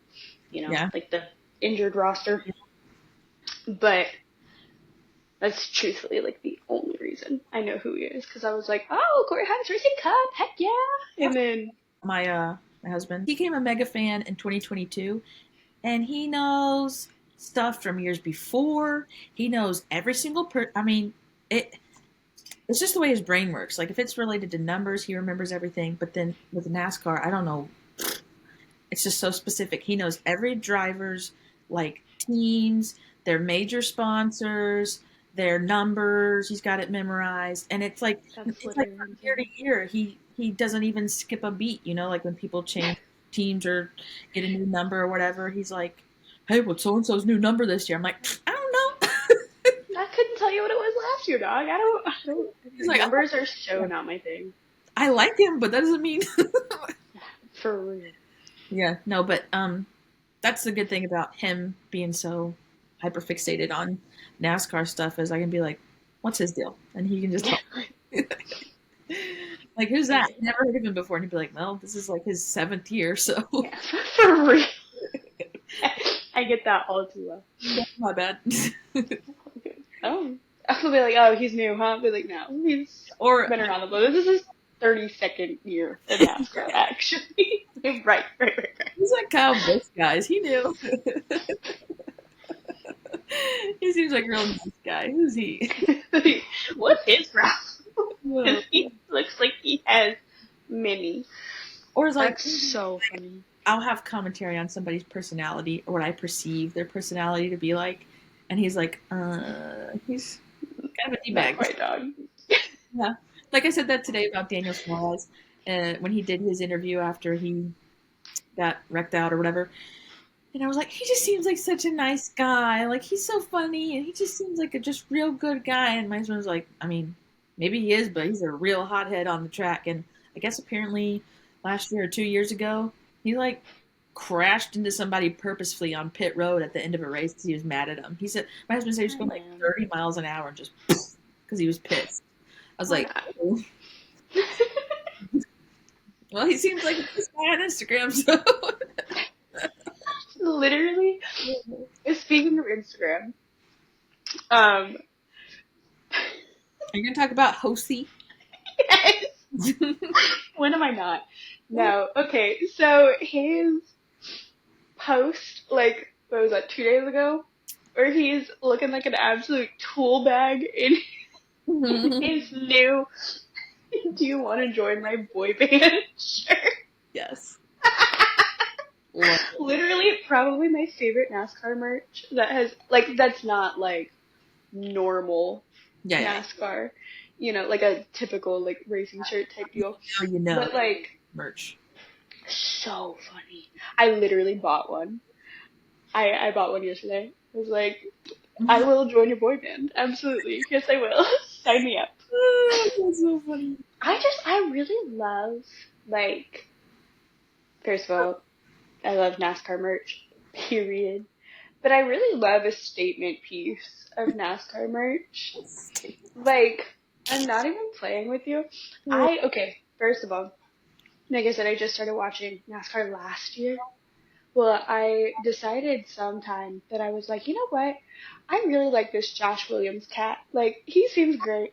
yeah. like the injured roster. But that's truthfully like the only reason I know who he is because I was like, oh, Corey Haim's racing Cup, heck yeah! And then My husband, he became a mega fan in 2022, and he knows stuff from years before. He knows every single I mean, it. It's just the way his brain works. Like if it's related to numbers, he remembers everything. But then with NASCAR, I don't know. It's just so specific. He knows every driver's like teams, their major sponsors, their numbers. He's got it memorized, and that's it's like literally from year to insane. year, he doesn't even skip a beat. Like when people change teams or get a new number or whatever. He's like, "Hey, what's so and so's new number this year?" I'm like, "I don't know." I couldn't tell you what it was last year, dog. I don't. He's like, Numbers are so not my thing. "I like him, but that doesn't mean." For real. Yeah, no, but that's the good thing about him being so hyper fixated on NASCAR stuff is I can be like, "What's his deal?" And he can just tell. Me. Like, who's that? Okay. Never heard of him before, and he'd be like, "Well, this is like his seventh year, so Yeah, for real. I get that all too well. my bad." Oh. I'll be like, oh, he's new, huh? I'll be like, no, he's Or been around the block. This is his 32nd year in NASCAR, actually. Right. who's that Kyle Busch guy? Is he new? He seems like a real nice guy. Who's he? What's his problem? Or Because he looks like he has many. it's like That's so funny. I'll have commentary on somebody's personality or what I perceive their personality to be like, and he's like, he's kind of a Not d-bag. my dog. Yeah, like I said that today about Daniel Suarez, when he did his interview after he got wrecked out or whatever. And I was like, he just seems like such a nice guy. Like, he's so funny, and he just seems like a just real good guy. And my husband was like, I mean, maybe he is, but he's a real hothead on the track. And I guess apparently last year or 2 years ago, he like crashed into somebody purposefully on pit road at the end of a race because he was mad at him. He said, my husband said he was Oh, going like man. 30 miles an hour just because he was pissed. I was Why like, not? oh. Well, he seems like a nice guy on Instagram, so. Literally, speaking of Instagram, Are you going to talk about Hosey? yes. When am I not? No. Okay, so his post, like, what was that, 2 days ago? Where he's looking like an absolute tool bag in his new Do you want to join my boy band shirt? Yes. Literally, probably my favorite NASCAR merch that has, like, that's not, like, normal Yeah. NASCAR, like a typical, like, racing shirt type deal. Now you know But, like, merch. so funny. I literally bought one. I bought one yesterday. I was like, I will join your boy band. Absolutely. Yes, I will. Sign me up. That's so funny. I really love, like, first of all, I love NASCAR merch, period. But I really love a statement piece of NASCAR merch. Like, I'm not even playing with you. Okay, first of all, like I said, I just started watching NASCAR last year. Well, I decided sometime that I was like, you know what? I really like this Josh Williams cat. Like, he seems great.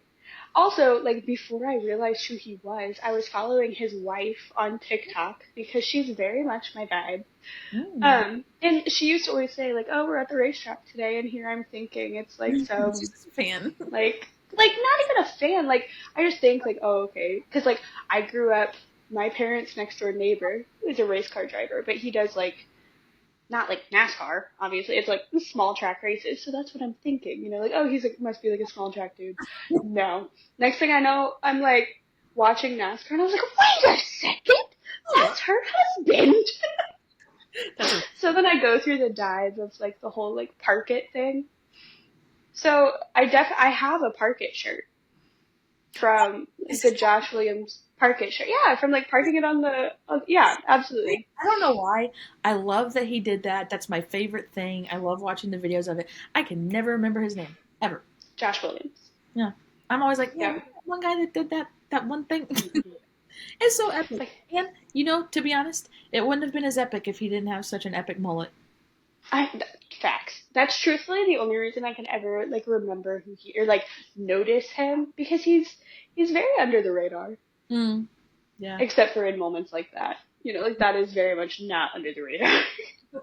Also, like, before I realized who he was, I was following his wife on TikTok because she's very much my vibe. Mm. And she used to always say, like, oh, we're at the racetrack today, and here I'm thinking it's like She's some, just a fan. like not even a fan. Like, I just think, like, oh, okay. Because, like, I grew up, my parents' next door neighbor is a race car driver, but he does, like, not like NASCAR, obviously. It's like small track races. So that's what I'm thinking, like, oh, must be like a small track dude. No. Next thing I know, I'm like watching NASCAR and I was like, wait a second, that's her husband. That's a, So then I go through the dive of like the whole like park it thing. So I have a park it shirt from is the this, Josh Williams park it shirt. Yeah, from like parking it yeah, absolutely. I don't know why. I love that he did that. That's my favorite thing. I love watching the videos of it. I can never remember his name. Ever. Josh Williams. Yeah. I'm always like, yeah, Yeah. one guy that did that one thing. It's so epic. Like, And, to be honest, it wouldn't have been as epic if he didn't have such an epic mullet. Facts. That's truthfully the only reason I can ever like remember who he or like notice him because he's very under the radar, Mm. Yeah. except for in moments like that. Like that is very much not under the radar.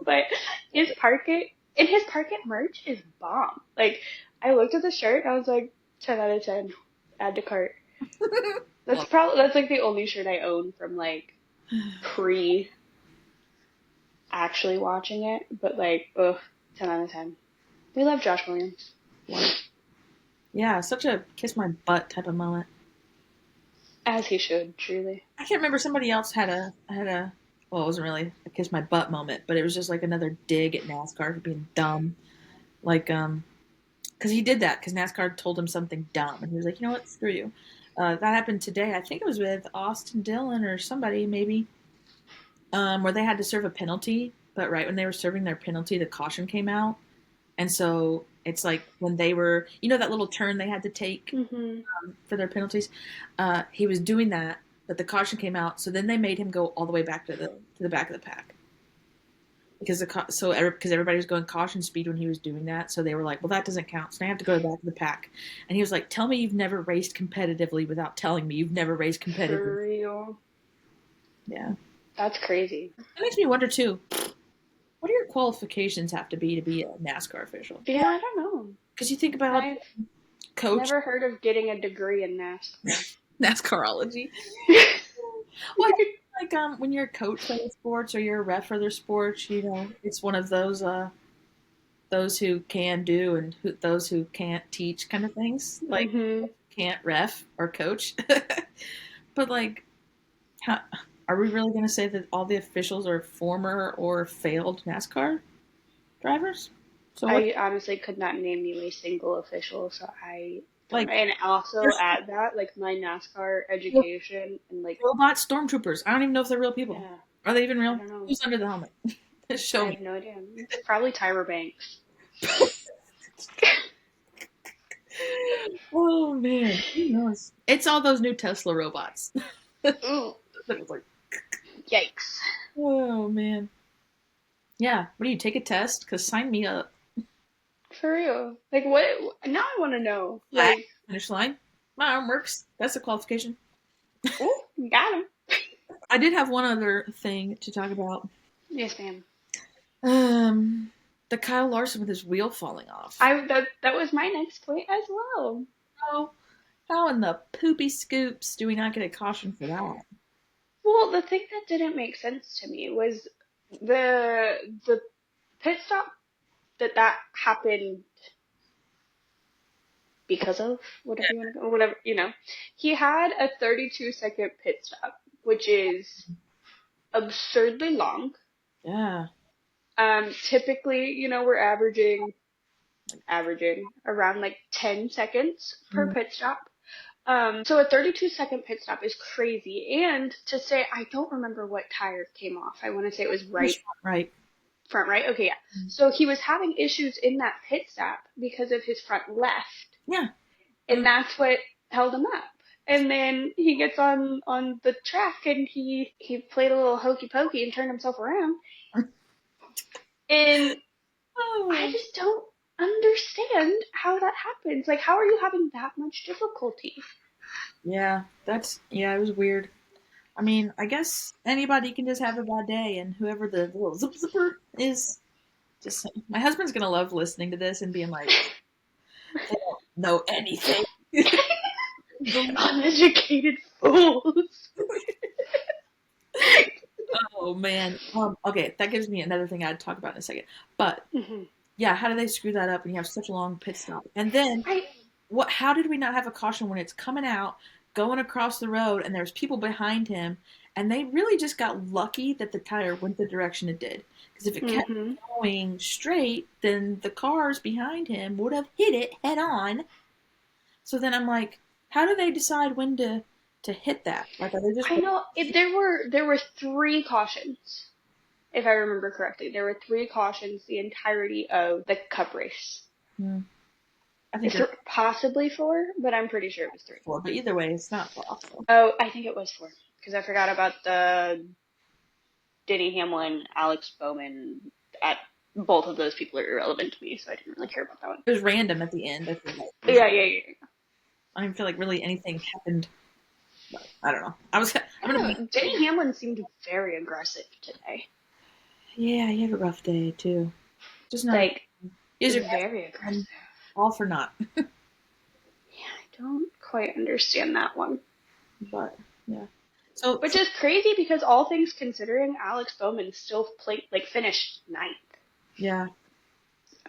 But his Park It merch is bomb. Like I looked at the shirt, I was like 10 out of 10. Add to cart. That's like the only shirt I own from like pre actually watching it, but like, ugh, 10 out of 10. We love Josh Williams. Yeah, such a kiss my butt type of moment. As he should, truly. I can't remember. Somebody else had a. Well, it wasn't really a kiss my butt moment, but it was just like another dig at NASCAR for being dumb. Like, because he did that because NASCAR told him something dumb, and he was like, you know what, screw you. That happened today. I think it was with Austin Dillon or somebody maybe, where they had to serve a penalty, but right when they were serving their penalty, the caution came out, and so it's like when they were, that little turn they had to take Mm-hmm. for their penalties. He was doing that, but the caution came out, so then they made him go all the way back to the back of the pack. because because everybody was going caution speed when he was doing that, so they were like, well, that doesn't count, so I have to go back to the pack. And he was like, tell me you've never raced competitively without telling me you've never raced competitively. For real. Yeah, That's crazy. that makes me wonder too. What do your qualifications have to be a NASCAR official? Yeah, I don't know. Because you think about I've coach never heard of getting a degree in NASCAR. NASCARology. Well, like when you're a coach for other sports or you're a ref for other sports, it's one of those who can do and those who can't teach kind of things. Like Mhm. can't ref or coach. But like, how, are we really going to say that all the officials are former or failed NASCAR drivers? So what? I honestly could not name you a single official, so I don't Like, know. And also there's add that, like my NASCAR education and like, robot stormtroopers. I don't even know if they're real people. yeah, Are they even I real? don't know. Who's under the helmet? I Show me. have no idea. Probably Tyra Banks. Oh man, who knows? It's all those new Tesla robots. Ooh, That was like, yikes. oh man. Yeah. What do you take a test? Cause sign me up. For real. Like what? Now I want to know. Flat Like, finish line. My arm works. That's a qualification. ooh, got him. I did have one other thing to talk about. Yes, ma'am. Um, the Kyle Larson with his wheel falling off. That was my next point as well. How how in the poopy scoops do we not get a caution for that? Well, the thing that didn't make sense to me was the pit stop that happened because of whatever you want to go, whatever he had a 32-second pit stop, which is absurdly long. Yeah. Typically, we're averaging around like 10 seconds per Mm, pit stop. So a 32-second pit stop is crazy. And to say, I don't remember what tire came off. I want to say it was right. front right. Okay, yeah. So he was having issues in that pit stop because of his front left, Yeah. and that's what held him up. And then he gets on the track and he played a little hokey pokey and turned himself around. And I Oh. just don't understand how that happens. Like, how are you having that much difficulty? Yeah. It was weird. I mean, I guess anybody can just have a bad day, and whoever the little zipper is, just my husband's gonna love listening to this and being like, they don't know anything. Uneducated fools. Oh man. Okay, that gives me another thing I'd talk about in a second. But Hmm. yeah, how do they screw that up when you have such a long pit stop? And then Right. what? How did we not have a caution when it's coming out, going across the road, and there's people behind him, and they really just got lucky that the tire went the direction it did. Because if it kept Hmm. going straight, then the cars behind him would have hit it head on. So then I'm like, how do they decide when to hit that? Like, are they just I know there were three cautions, if I remember correctly. There were three cautions the entirety of the Cup race. hmm, I think you're Possibly four, but I'm pretty sure it was three. four, but either way, it's not far. So. Oh, I think it was four because I forgot about the Denny Hamlin, Alex Bowman. At both of those people are irrelevant to me, so I didn't really care about that one. It was random at the end. I feel like Yeah, yeah, yeah. I didn't feel like really anything happened. But I don't know. I'm I gonna don't be. know. Denny Hamlin seemed very aggressive today. Yeah, you had a rough day too. Just not a. Like, Is your very aggressive. all for naught? Yeah, I don't quite understand that one. But yeah. So Which is crazy because all things considering, Alex Bowman still finished ninth yeah.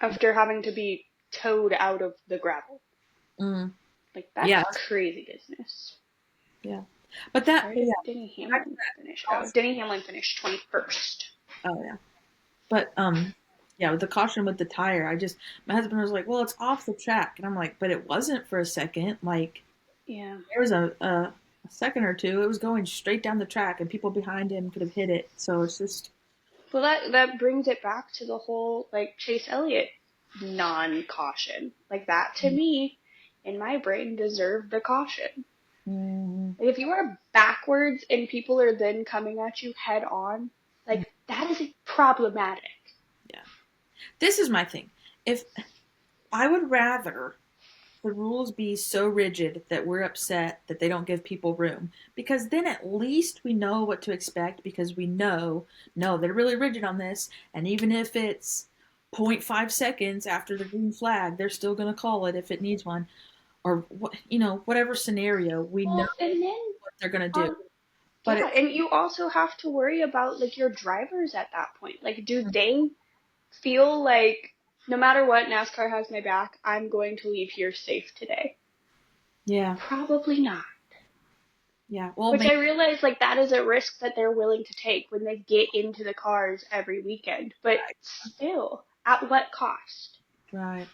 after having to be towed out of the gravel. Mm, Like yeah. that's crazy business. Yeah. But that. Where But did yeah. Denny Back to Hamlin finish? that. Oh, Denny Hamlin finished 21st. Oh yeah. But yeah, with the caution with the tire, my husband was like, "Well, it's off the track," and I'm like, "But it wasn't for a second. Like Yeah. there was a second or two. It was going straight down the track, and people behind him could have hit it. So it's just Well, that brings it back to the whole like Chase Elliott non-caution. Like that to me, in my brain, deserved the caution. mm, Like if you are backwards and people are then coming at you head on, like that is problematic. This is my thing. If I would rather the rules be so rigid that we're upset that they don't give people room, because then at least we know what to expect, because we know, no, they're really rigid on this, and even if it's zero point 0.5 seconds after the green flag, they're still going to call it if it needs one, or whatever scenario, we know Well, and then what they're going to do. on But yeah, and you also have to worry about like your drivers at that point. Like, do they feel like no matter what, NASCAR has my back, I'm going to leave here safe today? yeah, Probably not. yeah, well, Which maybe, I realize like that is a risk that they're willing to take when they get into the cars every weekend. But still, at what cost? right.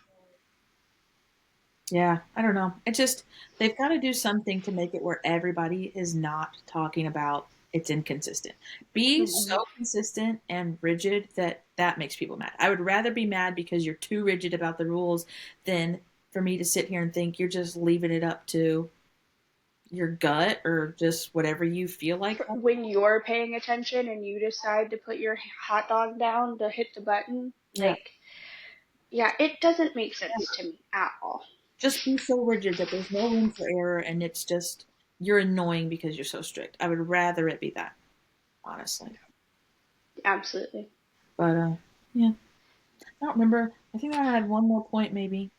Yeah, I don't know. It just they've got to do something to make it where everybody is not talking about it's inconsistent. Be so Hmm. consistent and rigid that that makes people mad. I would rather be mad because you're too rigid about the rules than for me to sit here and think you're just leaving it up to your gut or just whatever you feel like. When you're paying attention and you decide to put your hot dog down to hit the button, Yeah. like, yeah, it doesn't make sense to me at all. Just be so rigid that there's no room for error and it's just you're annoying because you're so strict. I would rather it be that, honestly. Absolutely. But yeah. I don't remember. I think I had one more point maybe.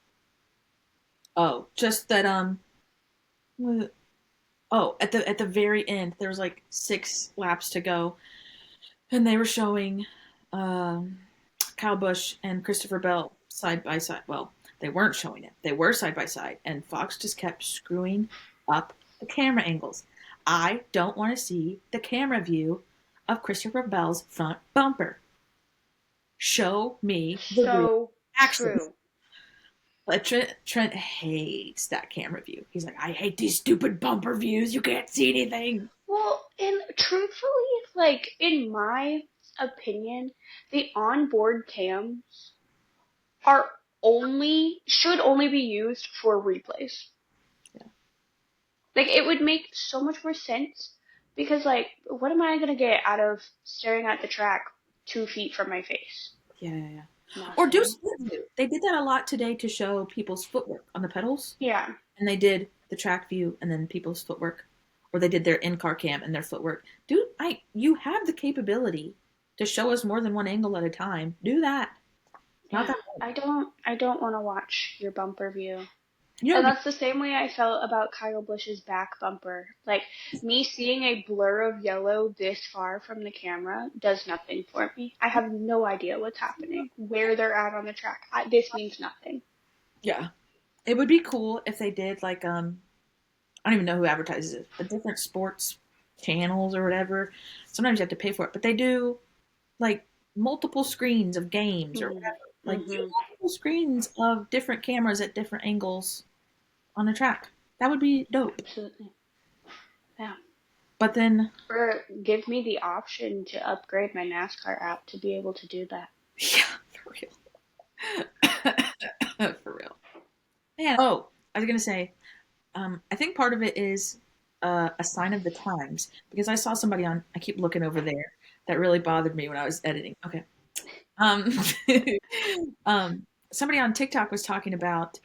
Oh, just that was oh, at the very end there was like 6 laps to go and they were showing um Kyle Busch and Christopher Bell side by side. Well, they weren't showing it. They were side by side and Fox just kept screwing up the camera angles. I don't want to see the camera view of Christopher Bell's front bumper. Show me the real So axles. true. But Trent hates that camera view. He's like, I hate these stupid bumper views. You can't see anything. Well, and truthfully, like in my opinion, the onboard cams are only should only be used for replays. Yeah, Like it would make so much more sense because like what am I gonna get out of staring at the track 2 feet from my face? yeah, yeah. Or do Nothing. split view. They did that a lot today to show people's footwork on the pedals, Yeah, and they did the track view and then people's footwork, or they did their in-car cam and their footwork. Dude, you have the capability to show us more than one angle at a time. Do that. It's not yeah. that hard. I don't want to watch your bumper view. You And don't. that's the same way I felt about Kyle Busch's back bumper. Like, me seeing a blur of yellow this far from the camera does nothing for me. I have no idea what's happening, where they're at on the track. This means nothing. Yeah, it would be cool if they did like I don't even know who advertises it, but different sports channels or whatever. Sometimes you have to pay for it, but they do like multiple screens of games or Mm-hmm. whatever. Like do Mm-hmm. multiple screens of different cameras at different angles on the track. That would be dope. Absolutely. Yeah. But then, Or give me the option to upgrade my NASCAR app to be able to do that. yeah, for real, for real. Man, oh, I was gonna say, I think part of it is a sign of the times because I saw somebody on. I keep looking over there. That really bothered me when I was editing. Okay. Um, somebody on TikTok was talking about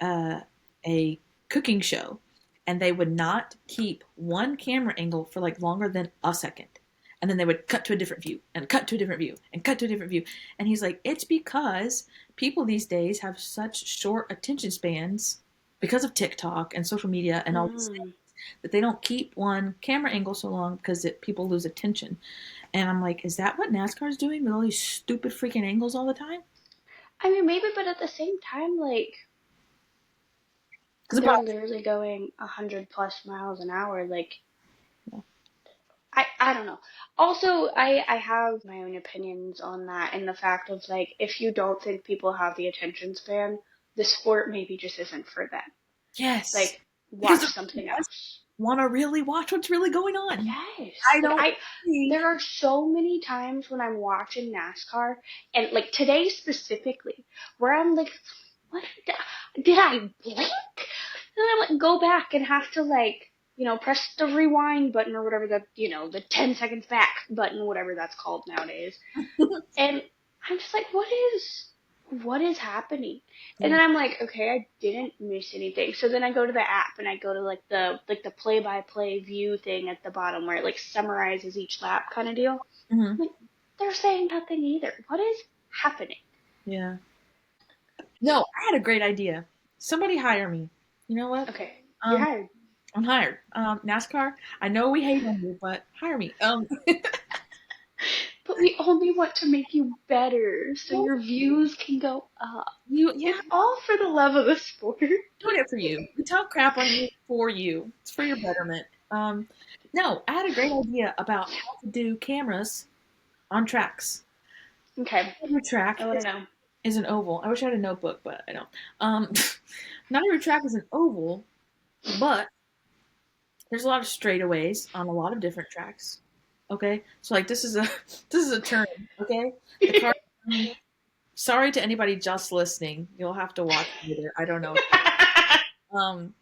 uh, a cooking show, and they would not keep one camera angle for like longer than a second. And then they would cut to a different view and cut to a different view and cut to a different view. And he's like, it's because people these days have such short attention spans because of TikTok and social media and all these things Mm. that they don't keep one camera angle so long because people lose attention. And I'm like, is that what NASCAR is doing with all these stupid freaking angles all the time? I mean, maybe, but at the same time, like, Because they're literally going 100 plus miles an hour. Like, I don't know. Also, I have my own opinions on that and the fact of like if you don't think people have the attention span, the sport maybe just isn't for them. yes, Like because watch the something rest else. want to really watch what's really going on. Yes. I Like don't see. there are so many times when I'm watching NASCAR and like today specifically where I'm like what did I blink? And then I like go back and have to like, press the rewind button or whatever the 10 seconds back button, whatever that's called nowadays. And I'm just like, what is happening? And Yeah. then I'm like, okay, I didn't miss anything. So then I go to the app and I go to like the play by play view thing at the bottom where it like summarizes each lap kind of deal. Hmm. I'm like, they're saying nothing either. What is happening? Yeah. No, I had a great idea. Somebody hire me. You know what? Okay, you're Um, hired. I'm hired. NASCAR. I know we hate on you, but hire me. But we only want to make you better so your views can go up. yeah, It's all for the love of the sport. doing it for you. We talk crap on you for you. It's for your betterment. No, I had a great idea about how to do cameras on tracks. Okay, Every track I want to know. is an oval. I wish I had a notebook, but I don't. Um, not every track is an oval, but there's a lot of straightaways on a lot of different tracks. Okay, so like this is a this is a turn. Okay, the car. Sorry to anybody just listening. You'll have to watch later. I don't know. Um,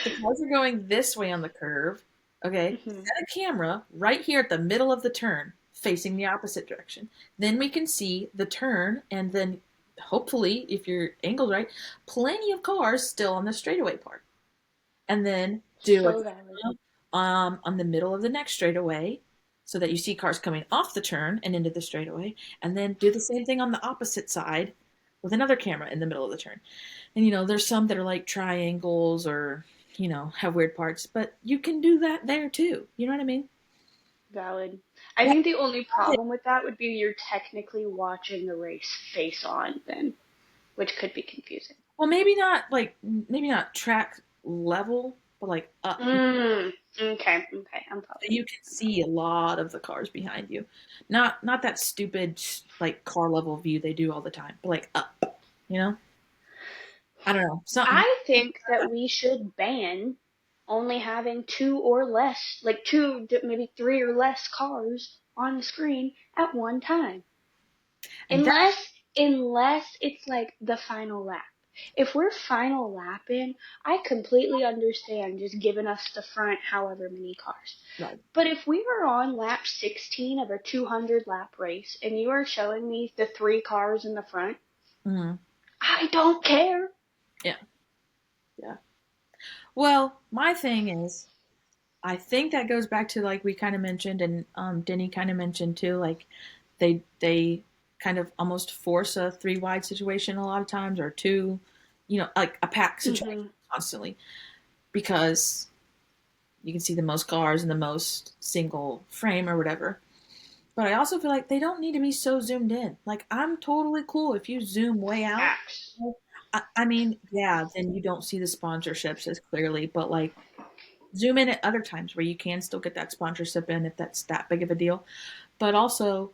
the cars are going this way on the curve. Okay, Hmm. set a camera right here at the middle of the turn, facing the opposite direction. Then we can see the turn, and then hopefully, if your angle's right, plenty of cars still on the straightaway part. And then do a So valid. on the middle of the next straightaway so that you see cars coming off the turn and into the straightaway, and then do the same thing on the opposite side with another camera in the middle of the turn. And there's some that are like triangles or have weird parts, but you can do that there too. You know what I mean? Valid. I Yeah. think the only problem with that would be you're technically watching the race face on then, which could be confusing. Well, maybe not track level, but like up. Mm, okay, I'm You following. can see a lot of the cars behind you. Not that stupid like car level view they do all the time, but like up. You know? I don't know. Something. I think that we should ban only having two or less, like two, maybe three or less cars on the screen at one time. And that Unless it's like the final lap. If we're final lapping, I completely understand just giving us the front however many cars. right. But if we were on lap 16 of a 200 lap race and you are showing me the three cars in the front, Hmm. I don't care. Yeah. Yeah. Well, my thing is, I think that goes back to like we kind of mentioned, and Denny kind of mentioned too. Like they kind of almost force a three wide situation a lot of times, or two, like a pack situation Hmm. constantly because you can see the most cars in the most single frame or whatever. But I also feel like they don't need to be so zoomed in. Like I'm totally cool if you zoom way out. Facts. I mean, yeah, then you don't see the sponsorships as clearly, but like zoom in at other times where you can still get that sponsorship in if that's that big of a deal. But also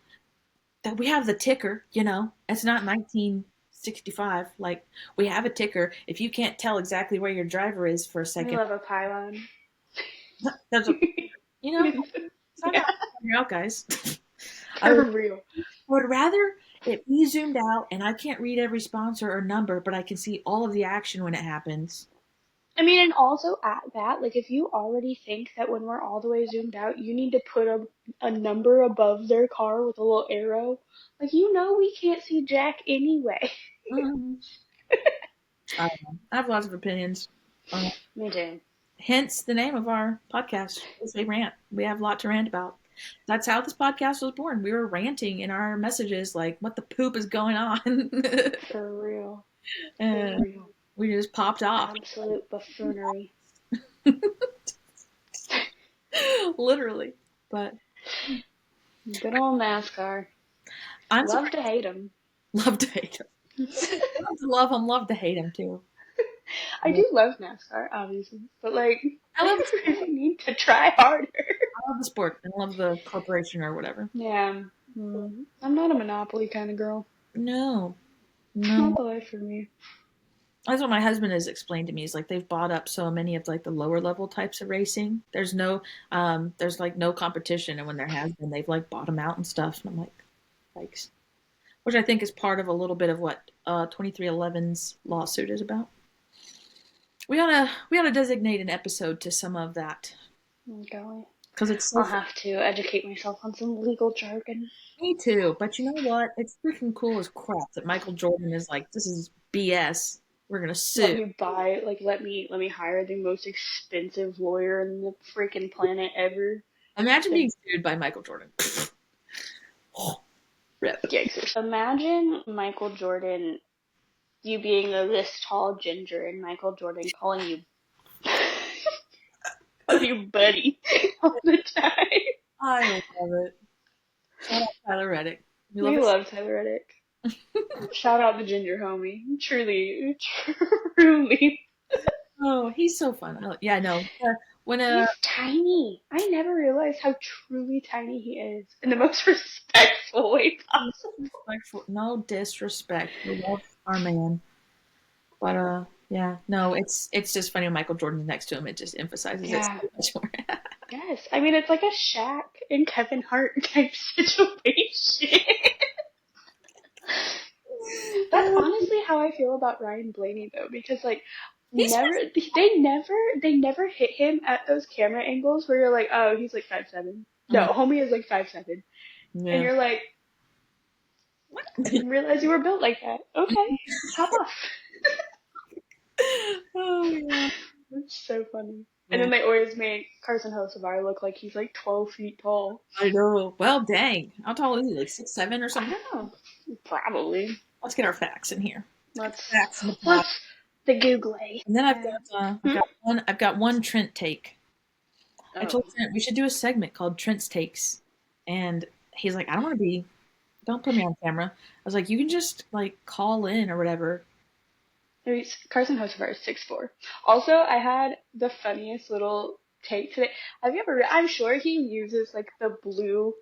that we have the ticker, it's not 1965. Like we have a ticker. If you can't tell exactly where your driver is for a I second, love a pylon. there's a, it's not Yeah, gonna figure out, guys. I for would, real. would rather it be zoomed out and I can't read every sponsor or number, but I can see all of the action when it happens. I mean, and also at that, like if you already think that when we're all the way zoomed out, you need to put a number above their car with a little arrow, like we can't see Jack anyway. Mhm. I don't know. I have lots of opinions. Uh, Me too. Hence the name of our podcast is a rant. We have a lot to rant about. That's how this podcast was born. We were ranting in our messages, like, what the poop is going on? For real. For And real. we just popped off. Absolute buffoonery. Literally. But Good old NASCAR. I'm Love to surprised. hate them. Love to hate him. Love to love him, love to hate him too. I do love NASCAR, obviously, but like, I they love the sport. really need to try harder. I love the sport. I love the corporation or whatever. Yeah. I'm not a Monopoly kind of girl. No. It's not No. the life for me. That's what my husband has explained to me is like they've bought up so many of like the lower level types of racing. There's like no competition, and when there has been, they've like bought them out and stuff. And I'm like, yikes. Which I think is part of a little bit of what 2311's lawsuit is about. We ought to designate an episode to some of that. Oh, golly. because it's so I'll fun. have to educate myself on some legal jargon. Me too. But you know what? It's freaking cool as crap that Michael Jordan is like, this is BS. We're gonna Let sue. me buy, like, let me hire the most expensive lawyer in the freaking planet ever. Imagine To being sued by Michael Jordan. Rip. Yikes. Imagine Michael Jordan, you being this tall ginger, and Michael Jordan calling you buddy all the time. I love it. Shout out Tyler Reddick. We love We us. love Tyler Reddick. Shout out the ginger homie. Truly, truly. Oh, he's so fun. Yeah, no. When He's tiny. I never realized how truly tiny he is in the most respectful way possible. no disrespect. We love our man. But yeah, no, it's just funny when Michael Jordan's next to him, it just emphasizes it Yeah. so much more. Yes. I mean, it's like a Shaq and Kevin Hart type situation. That's honestly how I feel about Ryan Blaney though, because like He's never they never hit him at those camera angles where you're like, oh, he's like 5'7". No, mm, homie is like 5'7", and yeah. you're like, I didn't realize you were built like that. Okay, hop off. Oh yeah. It's so funny. And Yeah. then they always make Carson Hocevar look like he's like 12 feet tall. I know. Well, dang. How tall is he? Like 6'7" or I something? don't know. Probably. Let's get our facts in here. Let's Facts in the pod. let's the Google. And then Hmm? I've got one Trent take. I Oh. told Trent we should do a segment called Trent's Takes. And he's like, I don't want to be, don't put me on camera. I was like, you can just like call in or whatever. Carson Hocevar is 6'4". Also, I had the funniest little take today. Have you ever? I'm sure he uses like the blue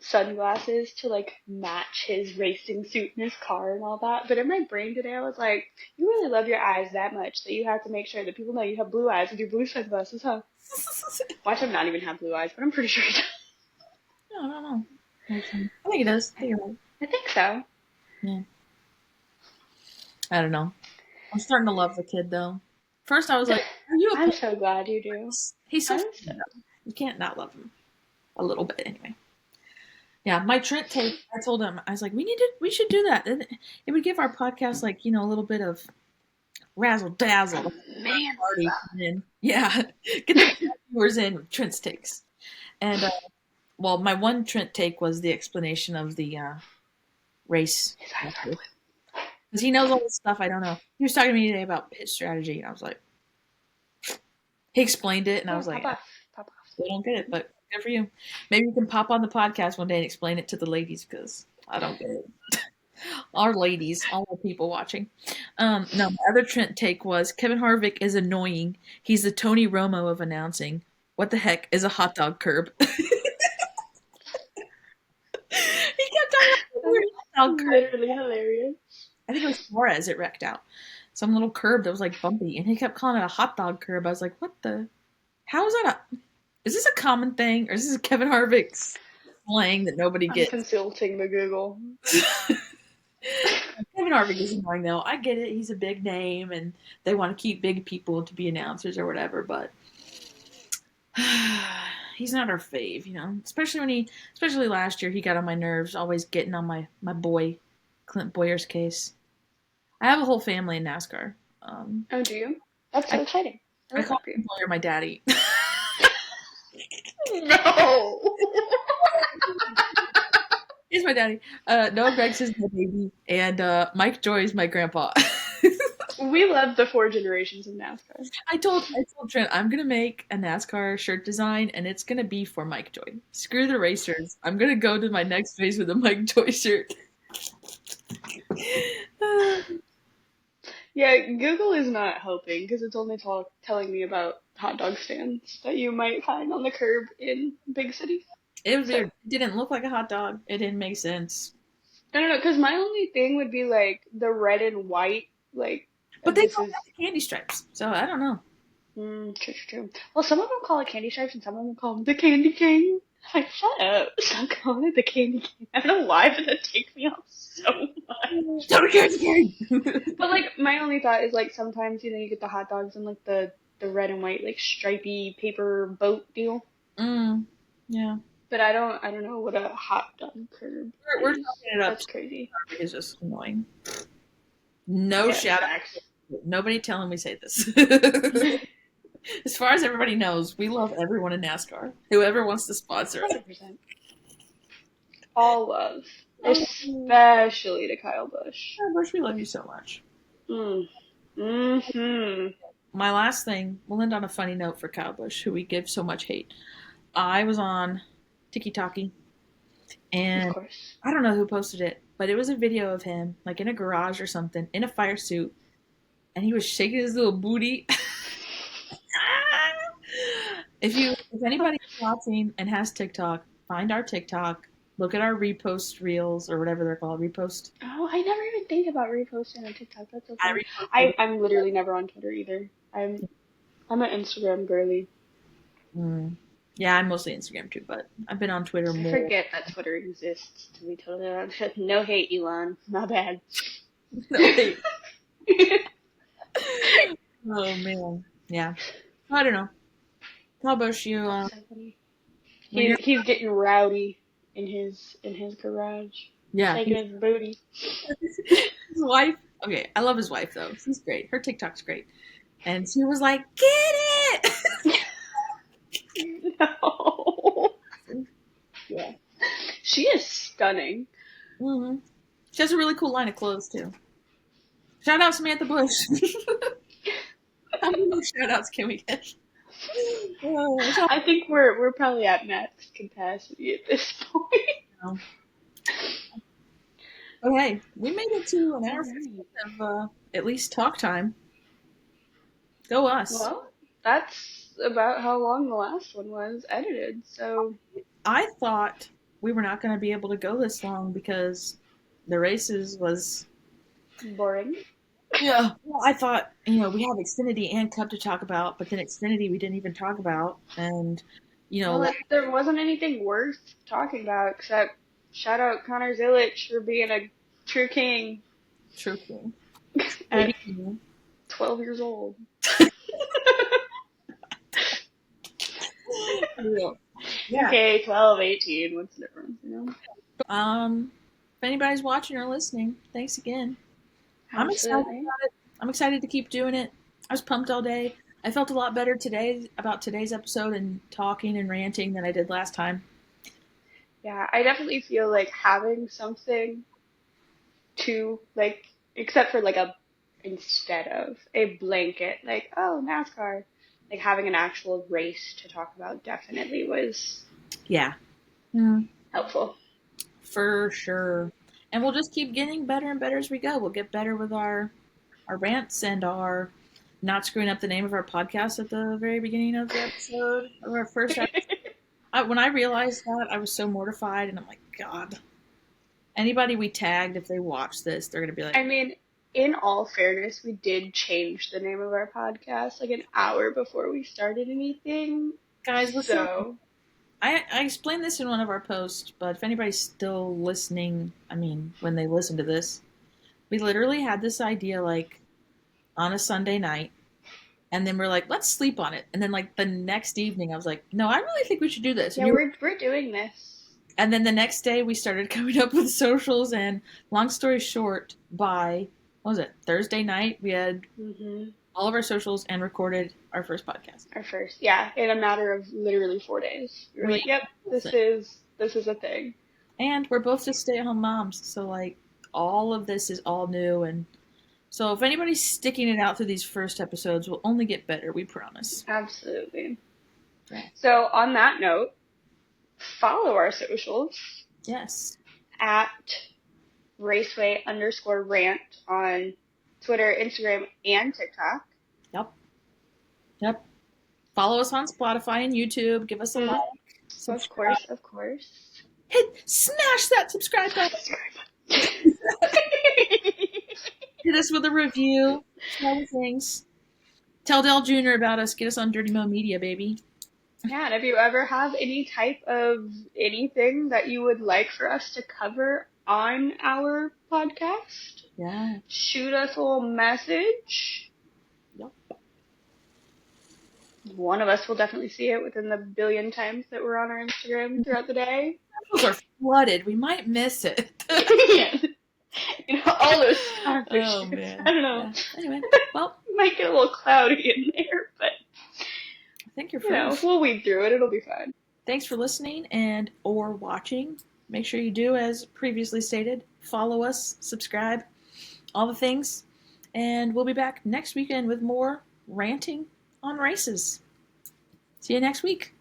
sunglasses to like match his racing suit in his car and all that. But in my brain today, I was like, you really love your eyes that much that you have to make sure that people know you have blue eyes with your blue sunglasses, huh? Watch him not even have blue eyes, but I'm pretty sure he does. No, I don't know. I think he does. I think you're right. I think so. Yeah. I don't know. I'm starting to love the kid though. First, I was like, "Are you a I'm pussy?" so glad you do. He's so I'm so. funny, though. You can't not love him a little bit anyway. Yeah, my Trent take. I told him I was like, we should do that. And it would give our podcast like a little bit of razzle dazzle. Man. Party in. Yeah, get the viewers in with Trent's takes. And well, my one Trent take was the explanation of the race. His eyes are blue. Because he knows all this stuff I don't know. He was talking to me today about pitch strategy, and I was like, he explained it, and I Yeah, was like, pop off. Pop off. I don't get it, but good for you. Maybe you can pop on the podcast one day and explain it to the ladies, because I don't get it. Our ladies, all the people watching. No, my other Trent take was Kevin Harvick is annoying. He's the Tony Romo of announcing. What the heck is a hot dog curb? He kept talking about the weird hot dog curb. Literally hilarious. I think it was Flores it wrecked out. Some little curb that was like bumpy, and he kept calling it a hot dog curb. I was like, what the? How is that is this a common thing, or is this Kevin Harvick's slang that nobody I'm gets? consulting the Google. Kevin Harvick is annoying though. I get it. He's a big name, and they want to keep big people to be announcers or whatever. But he's not our fave, especially last year, he got on my nerves, always getting on my boy Clint Boyer's case. I have a whole family in NASCAR. Oh, do you? That's so exciting. I I love call that for you. Clint Boyer my daddy. No. He's my daddy. Noah Greggs is my baby, and Mike Joy is my grandpa. We love the four generations of NASCAR. I told Trent I'm gonna make a NASCAR shirt design, and it's gonna be for Mike Joy. Screw the racers. I'm gonna go to my next phase with a Mike Joy shirt. Yeah, Google is not helping because it's only telling me about hot dog stands that you might find on the curb in big cities. It was So, weird. It didn't look like a hot dog. It didn't make sense. I don't know, because my only thing would be like the red and white, like But they this call is. it candy stripes, so I don't know. True. Well, some of them call it candy stripes and some of them call them the candy cane. Like, shut up. Stop calling it the candy cane. I don't know why, but that takes me off so much. Don't care, candy. But, like, my only thought is, like, sometimes, you get the hot dogs and, like, the red and white, like, stripy paper boat deal. Yeah. But I don't know what a hot dog curb We're is. talking it up. That's crazy. It's just annoying. No Yeah, shout facts. out. Nobody tell him we say this. As far as everybody knows, we love everyone in NASCAR. Whoever wants to sponsor us. 100%. All love, Oh, especially to Kyle Busch. Bush, we love you so much. Mm. Mm-hmm. My last thing, we'll end on a funny note for Kyle Busch, who we give so much hate. I was on Tiki Talkie, Of and course. I don't know who posted it, but it was a video of him, like in a garage or something, in a fire suit, and he was shaking his little booty. If anybody's watching and has TikTok, find our TikTok, look at our repost reels or whatever they're called, repost. Oh, I never even think about reposting on TikTok. That's so I funny. reposted. I'm literally never on Twitter either. I'm an Instagram girly. Mm. Yeah, I'm mostly Instagram too, but I've been on Twitter I more. forget that Twitter exists, to be totally honest. No hate, Elon. Not bad. No, wait. Oh man, yeah. I don't know. How about you? That's so funny. When you're He's getting rowdy in his garage, yeah, shaking his booty. his wife. Okay, I love his wife though. She's great. Her TikTok's great, and she was like, "Get it." No. Yeah. She is stunning. Hmm. She has a really cool line of clothes too. Shout out Samantha Bush. How many more shout outs can we get? Oh, I think we're probably at max capacity at this point. so, oh, hey, we made it to an hour 15 Alright. of at least talk time. Go us. Well, that's about how long the last one was edited, so I thought we were not going to be able to go this long because the races was. boring. Yeah. Well, I thought, we have Xfinity and Cup to talk about, but then Xfinity we didn't even talk about. And, Well, like, there wasn't anything worth talking about except shout out Connor Zilisch for being a true king true king. at Baby king. 12 years old. Yeah. Yeah. Okay, 12, 18, what's the difference, you know? If anybody's watching or listening, thanks again. I'm excited Absolutely. about it. I'm excited to keep doing it. I was pumped all day. I felt a lot better today about today's episode and talking and ranting than I did last time. Yeah, I definitely feel like having something to, like, except for like instead of a blanket, like, oh, NASCAR, like having an actual race to talk about definitely was Yeah. Mm, helpful. for sure. And we'll just keep getting better and better as we go. We'll get better with our rants and our not screwing up the name of our podcast at the very beginning of the episode of our first episode. When I realized that, I was so mortified, and I'm like, God, anybody we tagged, if they watch this, they're gonna be like, I mean, in all fairness, we did change the name of our podcast like an hour before we started anything. guys, listen. So, I explained this in one of our posts, but if anybody's still listening, I mean, when they listen to this, we literally had this idea like on a Sunday night, and then we're like, let's sleep on it. And then like the next evening, I was like, no, I really think we should do this. yeah, we're doing this. And then the next day, we started coming up with socials. And long story short, by what was it, Thursday night, we had Hmm. all of our socials and recorded our first podcast. Our first, yeah, in a matter of literally 4 days. We were We like, yep, this is a thing. and we're both just stay-at-home moms, so like all of this is all new. And so if anybody's sticking it out through these first episodes, we'll only get better, we promise. Absolutely. Yeah. So on that note, follow our socials Yes. at raceway_rant on Twitter, Instagram, and TikTok. Yep. Yep. Follow us on Spotify and YouTube. Give us a like. Of Subscribe. course, of course. Smash that subscribe button. Hit us with a review. All the things. Tell Dale Jr. about us. Get us on Dirty Mo Media, baby. Yeah, and if you ever have any type of anything that you would like for us to cover on our podcast, Yeah. shoot us a little message. Yep. one of us will definitely see it within the billion times that we're on our Instagram throughout the day. Those are flooded. We might miss it. Yeah. All those starfish Oh shoots. man. I don't know. Yeah. Anyway, well, It might get a little cloudy in there, but I think you're free. we'll weed through it. It'll be fine. Thanks for listening and or watching. Make sure you do, as previously stated, follow us, subscribe, all the things. And we'll be back next weekend with more ranting on races. See you next week.